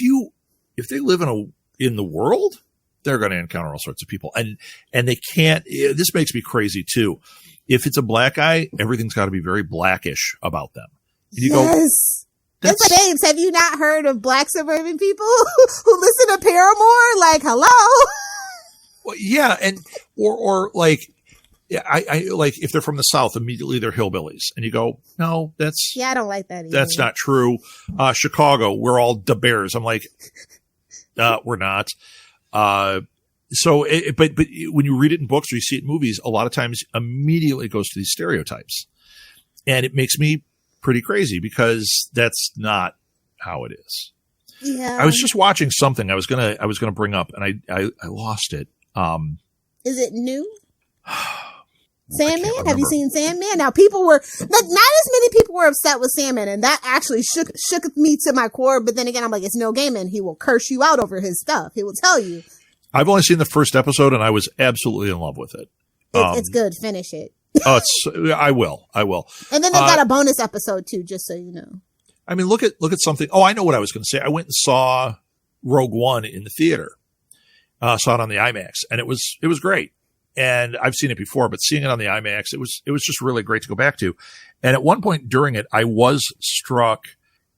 they live in the world, they're going to encounter all sorts of people, and they can't. This makes me crazy too. If it's a black guy, everything's got to be very blackish about them. And you go, That's what Ames. Have you not heard of black suburban people who listen to Paramore? Like, hello. Well, yeah, and or like, I like if they're from the South, immediately they're hillbillies, and you go, no, I don't like that either. That's not true. Chicago, we're all the Bears. I'm like, we're not. So, but when you read it in books or you see it in movies, a lot of times immediately it goes to these stereotypes, and it makes me pretty crazy because that's not how it is. Yeah. I was just watching something I was gonna bring up, and I lost it. Is it new? Sandman? Have you seen Sandman? Now, people were not as many people were upset with Sandman, and that actually shook me to my core. But then again, I'm like, it's Neil Gaiman. He will curse you out over his stuff. He will tell you. I've only seen the first episode, and I was absolutely in love with it. It's good. Finish it. I will. And then they got a bonus episode too, just so you know. I mean, look at something. Oh, I know what I was going to say. I went and saw Rogue One in the theater. Saw it on the IMAX, and it was great. And I've seen it before, but seeing it on the IMAX, it was just really great to go back to. And at one point during it, I was struck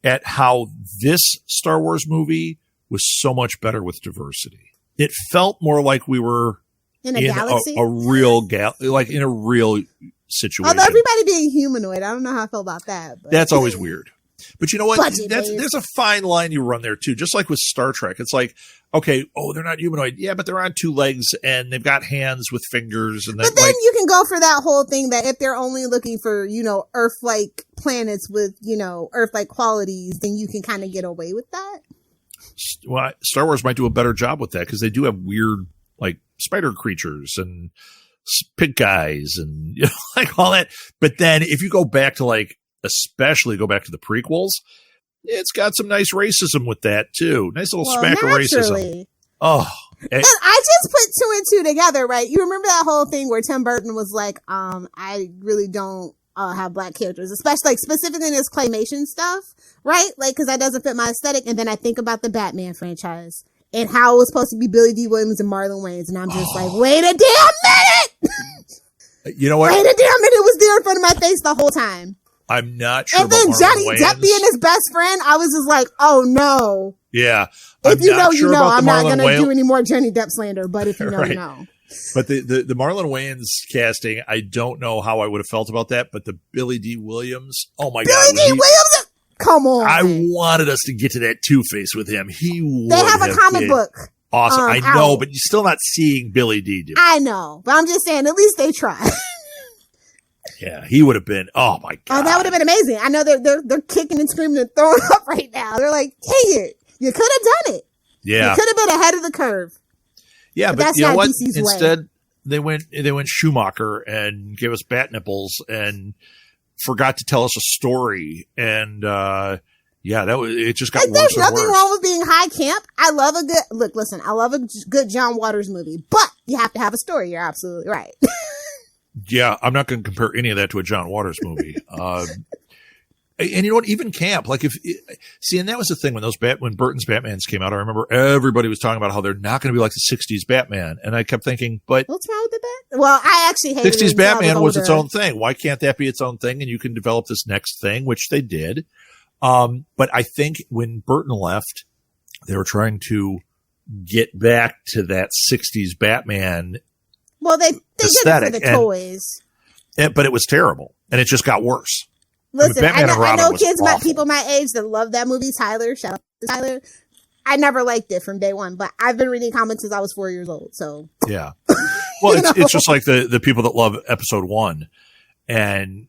at how this Star Wars movie was so much better with diversity. It felt more like we were in a galaxy, a real like in a real situation. Although everybody being humanoid, I don't know how I feel about that. But. That's always weird. But you know what? There's a fine line you run there too. Just like with Star Trek, it's like, okay, they're not humanoid, yeah, but they're on two legs and they've got hands with fingers. And but then you can go for that whole thing that if they're only looking for Earth-like planets with Earth-like qualities, then you can kind of get away with that. Well, Star Wars might do a better job with that because they do have weird like spider creatures and pig guys and like all that. But then if you go back to especially go back to the prequels, it's got some nice racism with that too. Nice little smack of racism. Oh, and I just put two and two together, right? You remember that whole thing where Tim Burton was like, I really don't have black characters, especially specifically in his claymation stuff, right? Like, cause that doesn't fit my aesthetic. And then I think about the Batman franchise and how it was supposed to be Billy D. Williams and Marlon Wayans. And I'm just like, wait a damn minute. You know what? Wait a damn minute. It was there in front of my face the whole time. I'm not sure. And then Johnny Depp being his best friend, I was just like, oh no. Yeah. If you know, you know. I'm not going to do any more Johnny Depp slander, but if you know, you know. But the Marlon Wayans casting, I don't know how I would have felt about that, but the Billy D. Williams, oh my God. Billy D. Williams? Come on. I wanted us to get to that Two-Face with him. They have a comic book. Awesome. I know, but you're still not seeing Billy D. do it. I know, but I'm just saying, at least they tried. Yeah, he would have been. Oh my God! Oh, that would have been amazing. I know they're kicking and screaming and throwing up right now. They're like, "Dang it! You could have done it. Yeah, you could have been ahead of the curve." Yeah, but that's you know not what? DC's Instead, way. they went Schumacher and gave us bat nipples and forgot to tell us a story. And it just got worse. There's nothing wrong with being high camp. I love a good listen. I love a good John Waters movie, but you have to have a story. You're absolutely right. Yeah, I'm not going to compare any of that to a John Waters movie. And you know what? Even camp, and that was the thing when Burton's Batmans came out. I remember everybody was talking about how they're not going to be like the '60s Batman, and I kept thinking, but what's wrong with the Bat? Well, I actually hated '60s Batman was its own thing. Why can't that be its own thing? And you can develop this next thing, which they did. But I think when Burton left, they were trying to get back to that '60s Batman. Well, they did it for the toys. But it was terrible, and it just got worse. Listen, I know kids, people my age that love that movie. Tyler, shout out to Tyler. I never liked it from day one, but I've been reading comics since I was 4 years old. So yeah, well, it's just like the people that love episode 1, and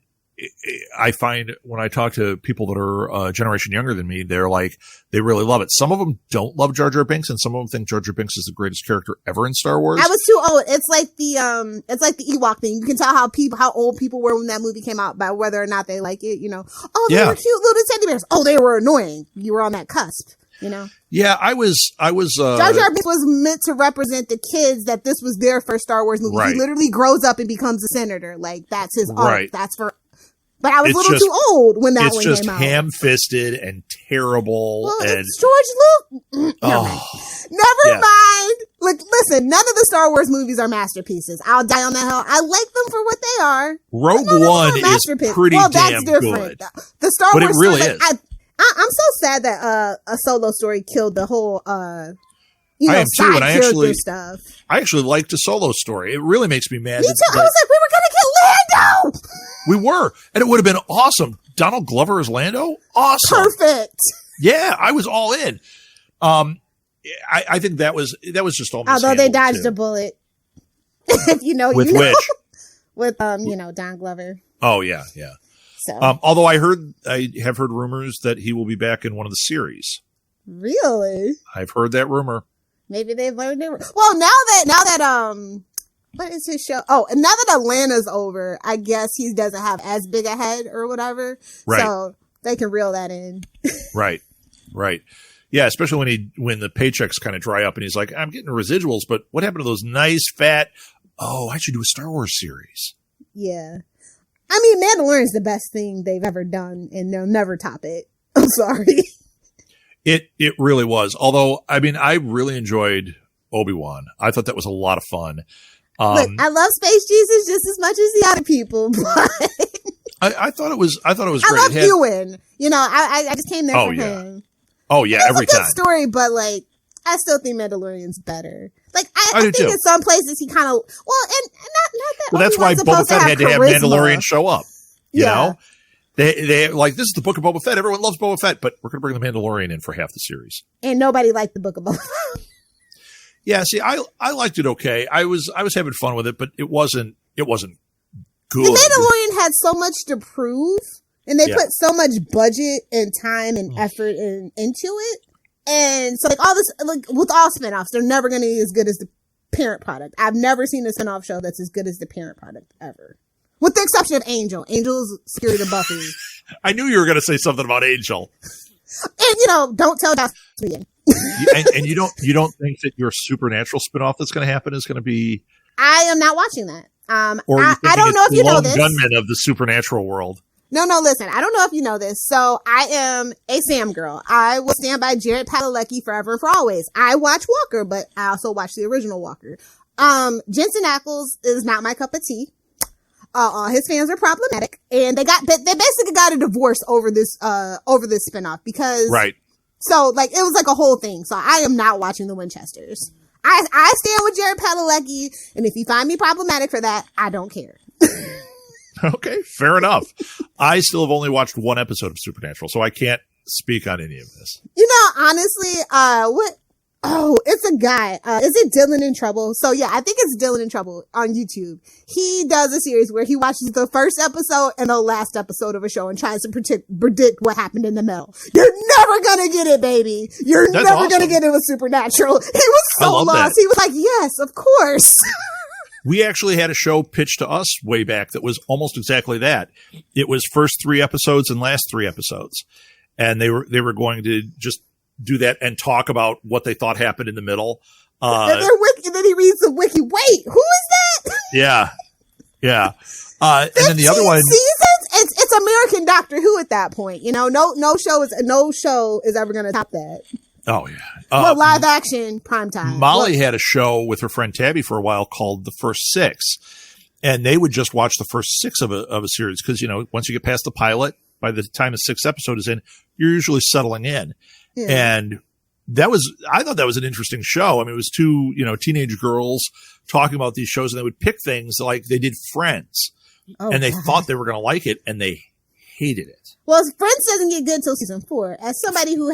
I find when I talk to people that are a generation younger than me, they're like, they really love it. Some of them don't love Jar Jar Binks, and some of them think Jar Jar Binks is the greatest character ever in Star Wars. I was too old. It's like the Ewok thing. You can tell how old people were when that movie came out by whether or not they like it. You know, oh, they were cute little teddy bears. Oh, they were annoying. You were on that cusp. You know? Yeah, I was. Jar Jar Binks was meant to represent the kids that this was their first Star Wars movie. Right. He literally grows up and becomes a senator. Like that's his arc. Right. That's for. But I was a little too old when that one came out. It's just ham-fisted and terrible. Well, and it's George Lucas. Never mind. Look, listen. None of the Star Wars movies are masterpieces. I'll die on that hill. I like them for what they are. Rogue One is pretty damn good. The Star but Wars, it really is. I'm so sad that a Solo story killed the whole I am too, and I actually liked the Solo story. It really makes me mad. Me too. I was like, we were gonna get Lando. We were, and it would have been awesome. Donald Glover as Lando, awesome, perfect. Yeah, I was all in. I think that was just all. Although they dodged a bullet, if you know, with you know. Which with Don Glover. Oh yeah. So, although I have heard rumors that he will be back in one of the series. Really? I've heard that rumor. Maybe they've learned it. Well, now that what is his show? Oh, and now that Atlanta's over, I guess he doesn't have as big a head or whatever. Right. So they can reel that in. Right. Yeah, especially when the paychecks kind of dry up and he's like, I'm getting residuals, but what happened to those nice fat? Oh, I should do a Star Wars series. Yeah. I mean, Mandalorian's the best thing they've ever done, and they'll never top it. I'm sorry. It really was. Although, I mean, I really enjoyed Obi-Wan. I thought that was a lot of fun. Look, I love Space Jesus just as much as the other people, but I thought it was great. I love Ewan. You know, I just came there for him. Oh yeah, every time. It's a good story, but like, I still think Mandalorian's better. Like, I think too. in some places he kind of, well, and not that. Well, that's why Boba Fett had to have Mandalorian show up. You know? They like, this is the book of Boba Fett. Everyone loves Boba Fett, but we're going to bring the Mandalorian in for half the series. And nobody liked the book of Boba Fett. Yeah, see, I liked it okay. I was having fun with it, but it wasn't good. The Mandalorian had so much to prove, and they put so much budget and time and effort into it. And so, like, all this, like, with all spinoffs, they're never going to be as good as the parent product. I've never seen a spinoff show that's as good as the parent product ever. With the exception of Angel. Angel's scary to Buffy. I knew you were going to say something about Angel. And, don't tell Joss Whedon. and you don't think that your Supernatural spinoff that's going to happen is going to be? I am not watching that. Or I don't know if you know this. Gunman of the Supernatural world. No, listen. I don't know if you know this. So I am a Sam girl. I will stand by Jared Padalecki forever and for always. I watch Walker, but I also watch the original Walker. Jensen Ackles is not my cup of tea. His fans are problematic, and they basically got a divorce over this spinoff because right. So like it was like a whole thing. So I am not watching the Winchesters. I stand with Jared Padalecki, and if you find me problematic for that, I don't care. Okay, fair enough. I still have only watched one episode of Supernatural, so I can't speak on any of this. Honestly, it's a guy. Is it Dylan in Trouble? So yeah, I think it's Dylan in Trouble on YouTube. He does a series where he watches the first episode and the last episode of a show and tries to predict what happened in the middle. You're never gonna get it, baby. You're never gonna get it with Supernatural. He was so lost. That. He was like, yes, of course. We actually had a show pitched to us way back that was almost exactly that. It was first 3 episodes and last 3 episodes. And they were going to just do that and talk about what they thought happened in the middle. And then he reads the wiki. Wait, who is that? Yeah. And then the other one. Seasons? It's American Doctor Who at that point. No show is ever going to top that. Oh yeah. Well, live action primetime. Molly had a show with her friend Tabby for a while called The First 6, and they would just watch the first 6 of a series because once you get past the pilot, by the time the 6th episode is in, you're usually settling in. Yeah. And I thought that was an interesting show. I mean, it was 2 teenage girls talking about these shows, and they would pick things like they did Friends, and they thought they were going to like it, and they hated it. Well, Friends doesn't get good till season 4. As somebody who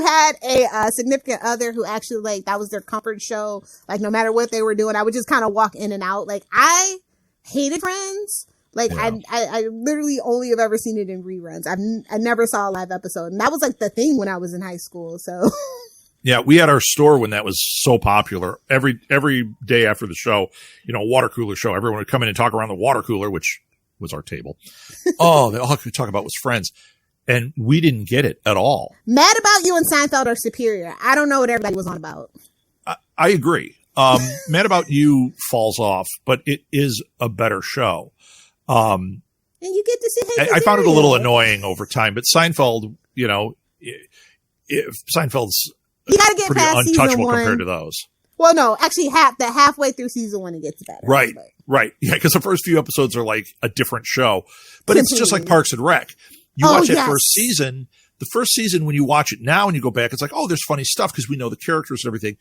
had a significant other who actually that was their comfort show, no matter what they were doing, I would just kind of walk in and out. I hated Friends. Like, Yeah. I literally only have ever seen it in reruns. I never saw a live episode. And that was like the thing when I was in high school. So Yeah, we had our store when that was so popular. Every day after the show, water cooler show, everyone would come in and talk around the water cooler, which was our table. Oh, all I could talk about was Friends. And we didn't get it at all. Mad About You and Seinfeld are superior. I don't know what everybody was on about. I agree. Mad About You falls off, but it is a better show. And you get to see Hank I found it a little Azaria. annoying over time, but Seinfeld, Seinfeld's You got to get pretty past season untouchable one. compared to those. Well, no, actually, halfway through season one, it gets better. Right, But right. Yeah, because the first few episodes are like a different show, but it's just like Parks and Rec. You watch that yes. first season. The first season, when you watch it now and you go back, it's like, oh, there's funny stuff because we know the characters and everything.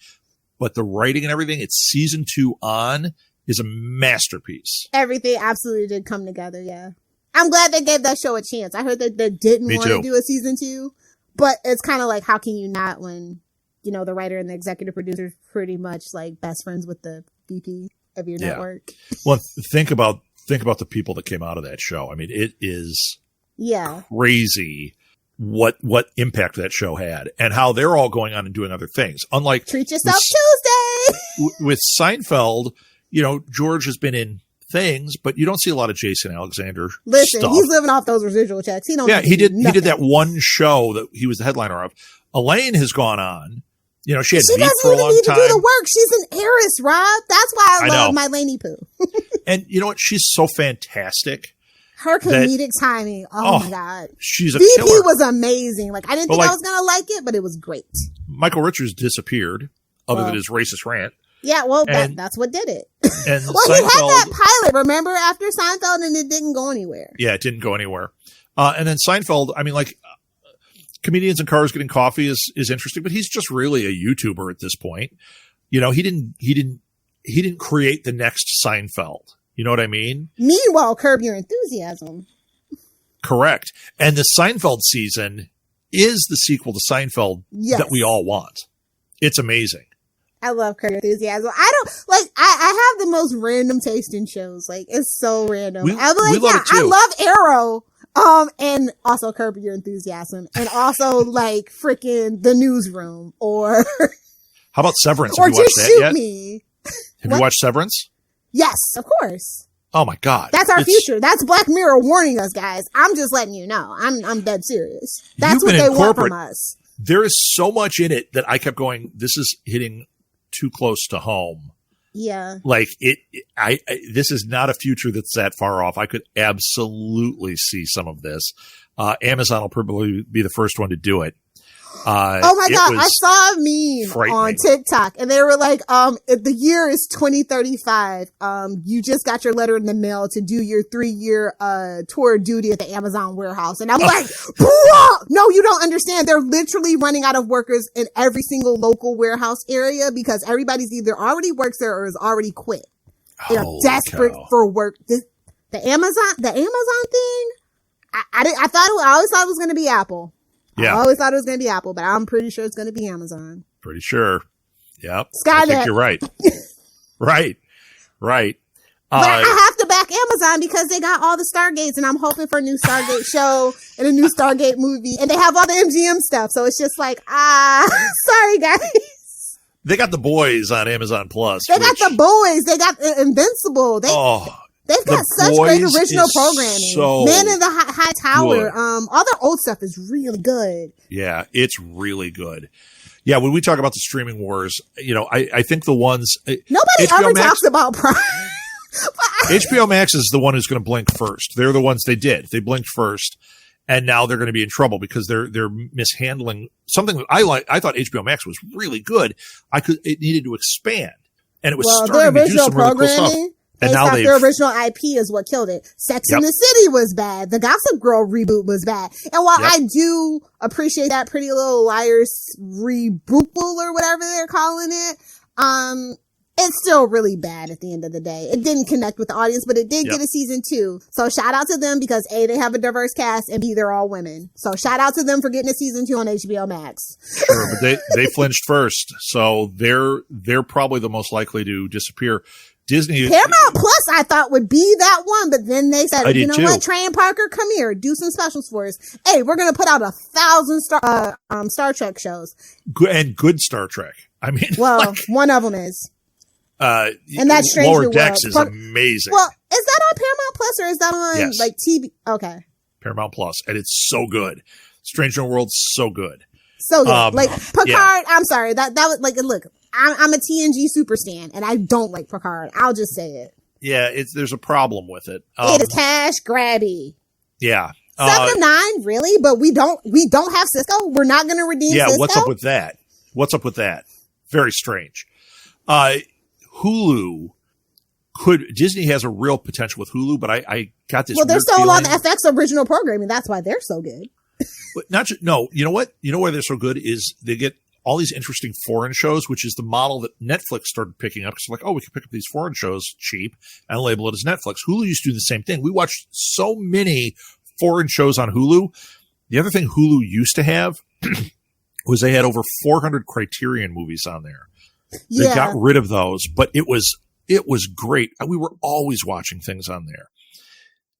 But the writing and everything, it's season 2 on, is a masterpiece. everything absolutely did come together. Yeah, I'm glad they gave that show a chance. I heard that they didn't Me want to too. do a season 2, but it's kind of like, how can you not when the writer and the executive producer pretty much like best friends with the VP of your Yeah. network. Well, think about the people that came out of that show. I mean, it is Yeah, crazy what impact that show had and how they're all going on and doing other things. Unlike treat yourself Tuesday. with Seinfeld, George has been in things, but you don't see a lot of Jason Alexander Listen, stuff. he's living off those residual checks. He don't. Yeah, need he did nothing. that one show that he was the headliner of. Elaine has gone on. She had She Veep doesn't for a even long need to do the time. work. She's an heiress, Rob. That's why I I love know. my Lainey Pooh. And you know what? She's so fantastic. Her comedic timing. Oh my God. She's a VP killer. was amazing. Like, I didn't think But, I like- was going to like it, but it was great. Michael Richards disappeared, other Well. than his racist rant. Yeah, well, And- that's what did it. And Well, he had that Seinfeld, pilot, remember, after Seinfeld, and it didn't go anywhere. yeah, it didn't go anywhere. And then Seinfeld, I mean, like, comedians in cars getting coffee is interesting, but he's just really a YouTuber at this point. He didn't create the next Seinfeld. You know what I mean? Meanwhile, Curb Your Enthusiasm. Correct. And the Seinfeld season is the sequel to Seinfeld Yes. that we all want. It's amazing. I love Curb Your Enthusiasm. I don't, like, I have the most random taste in shows. Like, it's so random. We I'm like, love yeah, it too. I love Arrow. And also Curb Your Enthusiasm. And also, like, freaking The Newsroom. Or How about Severance? or Have you watched Just that Shoot yet? Me. Have What? you watched Severance? Yes, of course. Oh my God. That's our It's- future. That's Black Mirror warning us, guys. I'm just letting you know. I'm dead serious. That's You've what been they in want corporate. from us. There is so much in it that I kept going, this is hitting too close to home. Yeah. Like this is not a future that's that far off. I could absolutely see some of this. Amazon will probably be the first one to do it. Oh my it God. I was saw a meme frightening. on TikTok and they were like, if the year is 2035, you just got your letter in the mail to do your 3-year, tour of duty at the Amazon warehouse. And I'm like, "Bruh! No, you don't understand. They're literally running out of workers in every single local warehouse area because everybody's either already works there or has already quit. They're Holy desperate cow. for work. The Amazon thing, I always thought it was going to be Apple. Yeah. I always thought it was going to be Apple, but I'm pretty sure it's going to be Amazon. Pretty sure. Yep. I Skynet. think you're right. Right. But I have to back Amazon because they got all the Stargates, and I'm hoping for a new Stargate show and a new Stargate movie, and they have all the MGM stuff. So it's just like, sorry guys. They got The Boys on Amazon Plus. They got The Boys. They got Invincible. They've got The such great Boys original is programming. so Man in the High Tower. good. All their old stuff is really good. Yeah, it's really good. Yeah, when we talk about the streaming wars, I think the ones Nobody HBO ever Max- talks about Prime. HBO Max is the one who's going to blink first. They're the ones they blinked first, and now they're going to be in trouble because they're mishandling something that I thought HBO Max was really good. It needed to expand, and it was Well, their starting to do original some really cool stuff. programming, And based now off they've their original IP is what killed it. Sex in Yep. the City was bad. The Gossip Girl reboot was bad. And while Yep. I do appreciate that Pretty Little Liars reboot or whatever they're calling it, it's still really bad at the end of the day. It didn't connect with the audience, but it did Yep. get a season 2. So shout out to them because A, they have a diverse cast, and B, they're all women. So shout out to them for getting a season 2 on HBO Max. Sure, but they flinched first, so they're probably the most likely to disappear. Disney. Paramount Plus, I thought would be that one, but then they said, you know too. what, Trey and Parker, come here, do some specials for us. Hey, we're gonna put out 1,000 Star Trek shows, good Star Trek. I mean, well, one of them is, and that's Strange Lower New Decks World. is amazing. Well, is that on Paramount Plus or is that on Yes. like TV? Okay, Paramount Plus, and it's so good. Strange New World's so good. so good. Like Picard. yeah. I'm sorry, that was like, look, I'm a TNG super stan, and I don't like Picard. I'll just say it. Yeah, there's a problem with it. It is cash grabby. Yeah. 7 of 9, really? But we don't have Cisco. We're not going to redeem Cisco. Yeah, what's up with that? What's up with that? Very strange. Hulu Disney has a real potential with Hulu, but I got this. Well, they're weird still feeling, on the FX original programming. That's why they're so good. but not just, no. You know what? You know why they're so good is they get all these interesting foreign shows, which is the model that Netflix started picking up. Because like, oh, we can pick up these foreign shows cheap and label it as Netflix. Hulu used to do the same thing. We watched so many foreign shows on Hulu. The other thing Hulu used to have was they had over 400 Criterion movies on there. They got rid of those, but it was great. We were always watching things on there.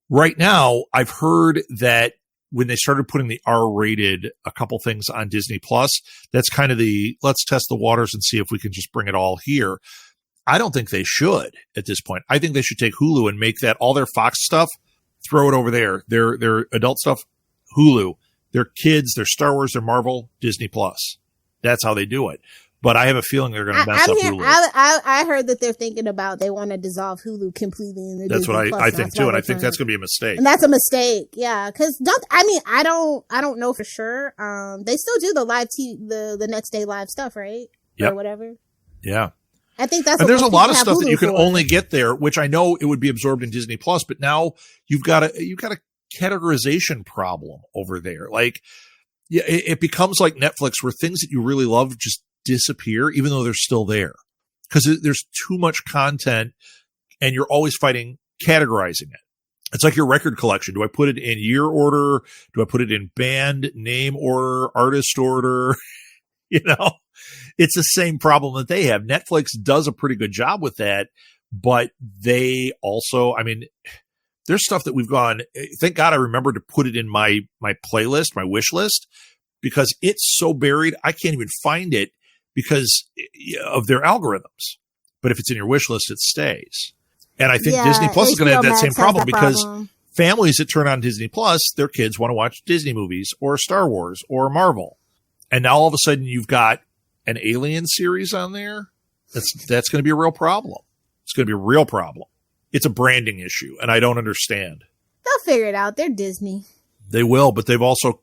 Right now, I've heard that when they started putting the R-rated a couple things on Disney Plus, that's kind of the let's test the waters and see if we can just bring it all here. I don't think they should at this point. I think they should take Hulu and make that all their Fox stuff, throw it over there. Their adult stuff, Hulu. Their kids, their Star Wars, their Marvel, Disney Plus. That's how they do it. But I have a feeling they're going to mess up Hulu. I heard that they're thinking about they want to dissolve Hulu completely. In that's Disney what Plus, I think too, and I think that's going to be a mistake. And that's a mistake, yeah. Because I don't know for sure. They still do the live the next day live stuff, right? Yep. Or whatever. Yeah. I think that's. And there's a lot of stuff Hulu that you can for. only get there, which I know it would be absorbed in Disney Plus, but now you've got a categorization problem over there. Like, yeah, it becomes like Netflix, where things that you really love just disappear, even though they're still there, because there's too much content, and you're always fighting categorizing it. It's like your record collection. Do I put it in year order? Do I put it in band name order, artist order? You know, it's the same problem that they have. Netflix does a pretty good job with that, but they also, I mean, there's stuff that we've gone, thank God I remembered to put it in my playlist, my wish list, because it's so buried, I can't even find it because of their algorithms. But if it's in your wish list, it stays. And I think Disney Plus is going to have that same problem because families that turn on Disney Plus, their kids want to watch Disney movies or Star Wars or Marvel. And now all of a sudden you've got an Alien series on there. That's going to be a real problem. It's going to be a real problem. It's a branding issue, and I don't understand. They'll figure it out. They're Disney. They will, but they've also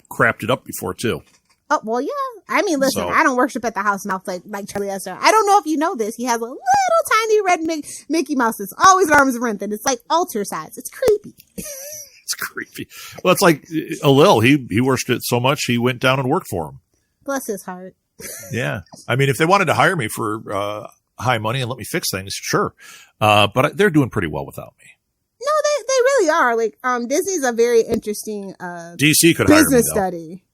crapped it up before too. Oh well, yeah. I mean, listen, I don't worship at the house mouth like Charlie Esther. I don't know if you know this. He has a little tiny red Mickey Mouse that's always arms length, and it's like altar size. It's creepy. It's creepy. Well, it's like Lil. He worshipped it so much he went down and worked for him. Bless his heart. Yeah, I mean, if they wanted to hire me for high money and let me fix things, sure. But they're doing pretty well without me. No, they really are. Like, Disney's a very interesting DC could hire me, business though. study.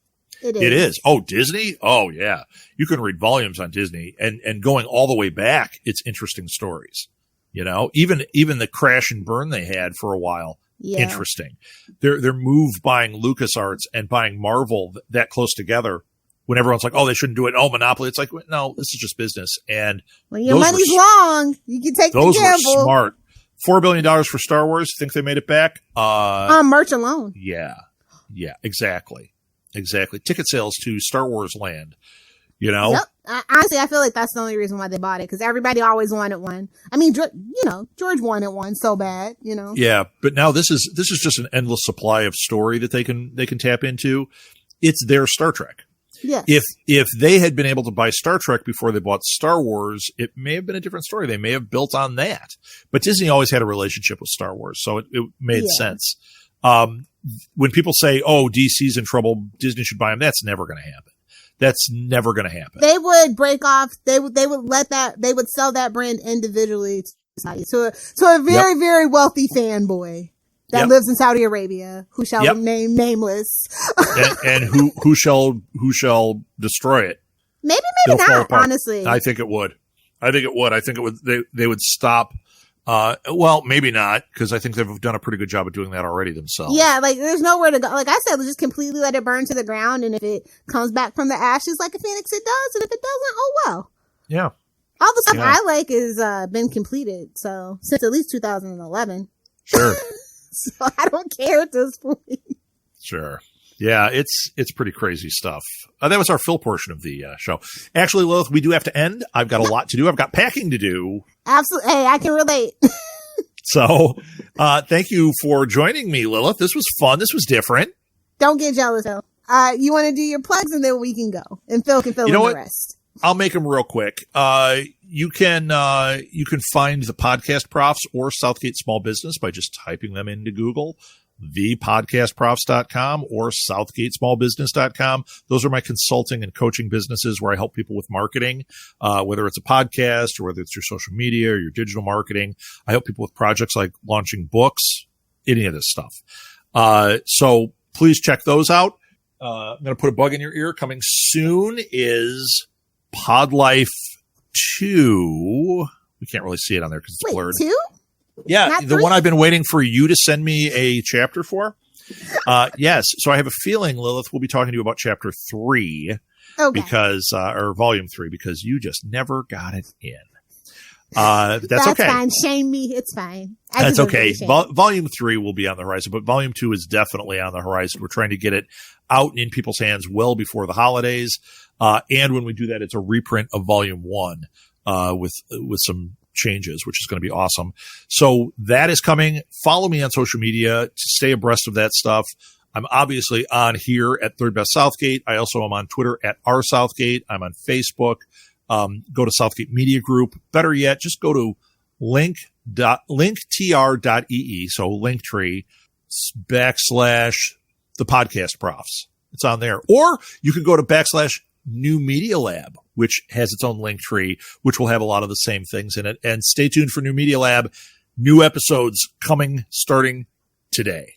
It is. Oh, Disney? Oh, yeah. You can read volumes on Disney, and going all the way back, it's interesting stories. You know, even the crash and burn they had for a while, interesting. Their move buying LucasArts and buying Marvel that close together, when everyone's like, oh, they shouldn't do it. Oh, monopoly. It's like, no, this is just business. And when your money's long, you can take the gamble. Those were smart. $4 billion for Star Wars. Think they made it back? On merch alone. Yeah, exactly. Ticket sales to Star Wars land, you know? Yep. Honestly, I feel like that's the only reason why they bought it, because everybody always wanted one. I mean, George wanted one so bad, you know? Yeah, but now this is just an endless supply of story that they can tap into. It's their Star Trek. Yes. If they had been able to buy Star Trek before they bought Star Wars, it may have been a different story. They may have built on that. But Disney always had a relationship with Star Wars, so it made sense. When people say, oh, DC's in trouble, Disney should buy them, that's never going to happen. That's never going to happen. They would break off. They would sell that brand individually to a very, very wealty fanboy that lives in Saudi Arabia, who shall remain nameless. and who shall destroy it? Maybe not, honestly. I think it would. I think it would. I think it would. They would stop. Well, maybe not, because I think they've done a pretty good job of doing that already themselves. Yeah, like there's nowhere to go. Like I said, just completely let it burn to the ground, and if it comes back from the ashes like a phoenix, it does, and if it doesn't, oh well. Yeah. All the stuff I like is been completed, so since at least 2011. Sure. So I don't care at this point. Sure. Yeah, it's pretty crazy stuff. That was our Phil portion of the show. Actually, Lilith, we do have to end. I've got a lot to do. I've got packing to do. Absolutely. Hey, I can relate. So, thank you for joining me, Lilith. This was fun. This was different. Don't get jealous, Phil. You want to do your plugs, and then we can go, and Phil can fill in the rest. I'll make them real quick. You can find the Podcast Profs or Southgate Small Business by just typing them into Google. thepodcastprofs.com or southgatesmallbusiness.com. Those are my consulting and coaching businesses where I help people with marketing, whether it's a podcast or whether it's your social media or your digital marketing. I help people with projects like launching books, any of this stuff. So please check those out. I'm going to put a bug in your ear. Coming soon is Pod Life 2. We can't really see it on there because it's blurred. 2? Yeah, Not the 3? one I've been waiting for you to send me a chapter for. Yes, so I have a feeling, Lilith, we'll be talking to you about chapter 3, because or volume 3, because you just never got it in. That's okay. Fine. Shame me. It's fine. That's okay. Volume 3 will be on the horizon, but volume 2 is definitely on the horizon. We're trying to get it out in people's hands well before the holidays. And when we do that, it's a reprint of volume 1 with some changes, which is going to be awesome. So that is coming. Follow me on social media to stay abreast of that stuff. I'm obviously on here at Third Best Southgate. I also am on Twitter at rsouthgate. I'm on Facebook. Go to Southgate Media Group. Better yet, just go to linktr.ee, so Linktree / the Podcast Profs. It's on there. Or you could go to / New Media Lab, which has its own link tree, which will have a lot of the same things in it. And stay tuned for New Media Lab. New episodes coming starting today.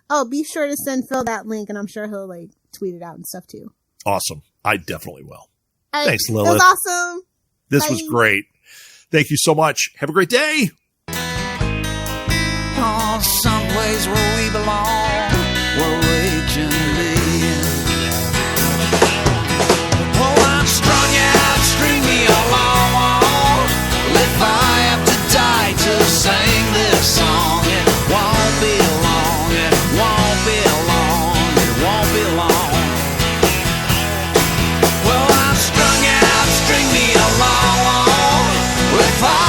Oh, be sure to send Phil that link, and I'm sure he'll tweet it out and stuff too. Awesome. I definitely will. Right. Thanks, Lilith. It was awesome. This was great. Thank you so much. Have a great day. Oh, someplace where we belong, where we can be. Oh, I'm strung out, string me along. If I have to die to sing this song, it won't be long, it won't be long, it won't be long. Well, I'm strung out, string me along. If I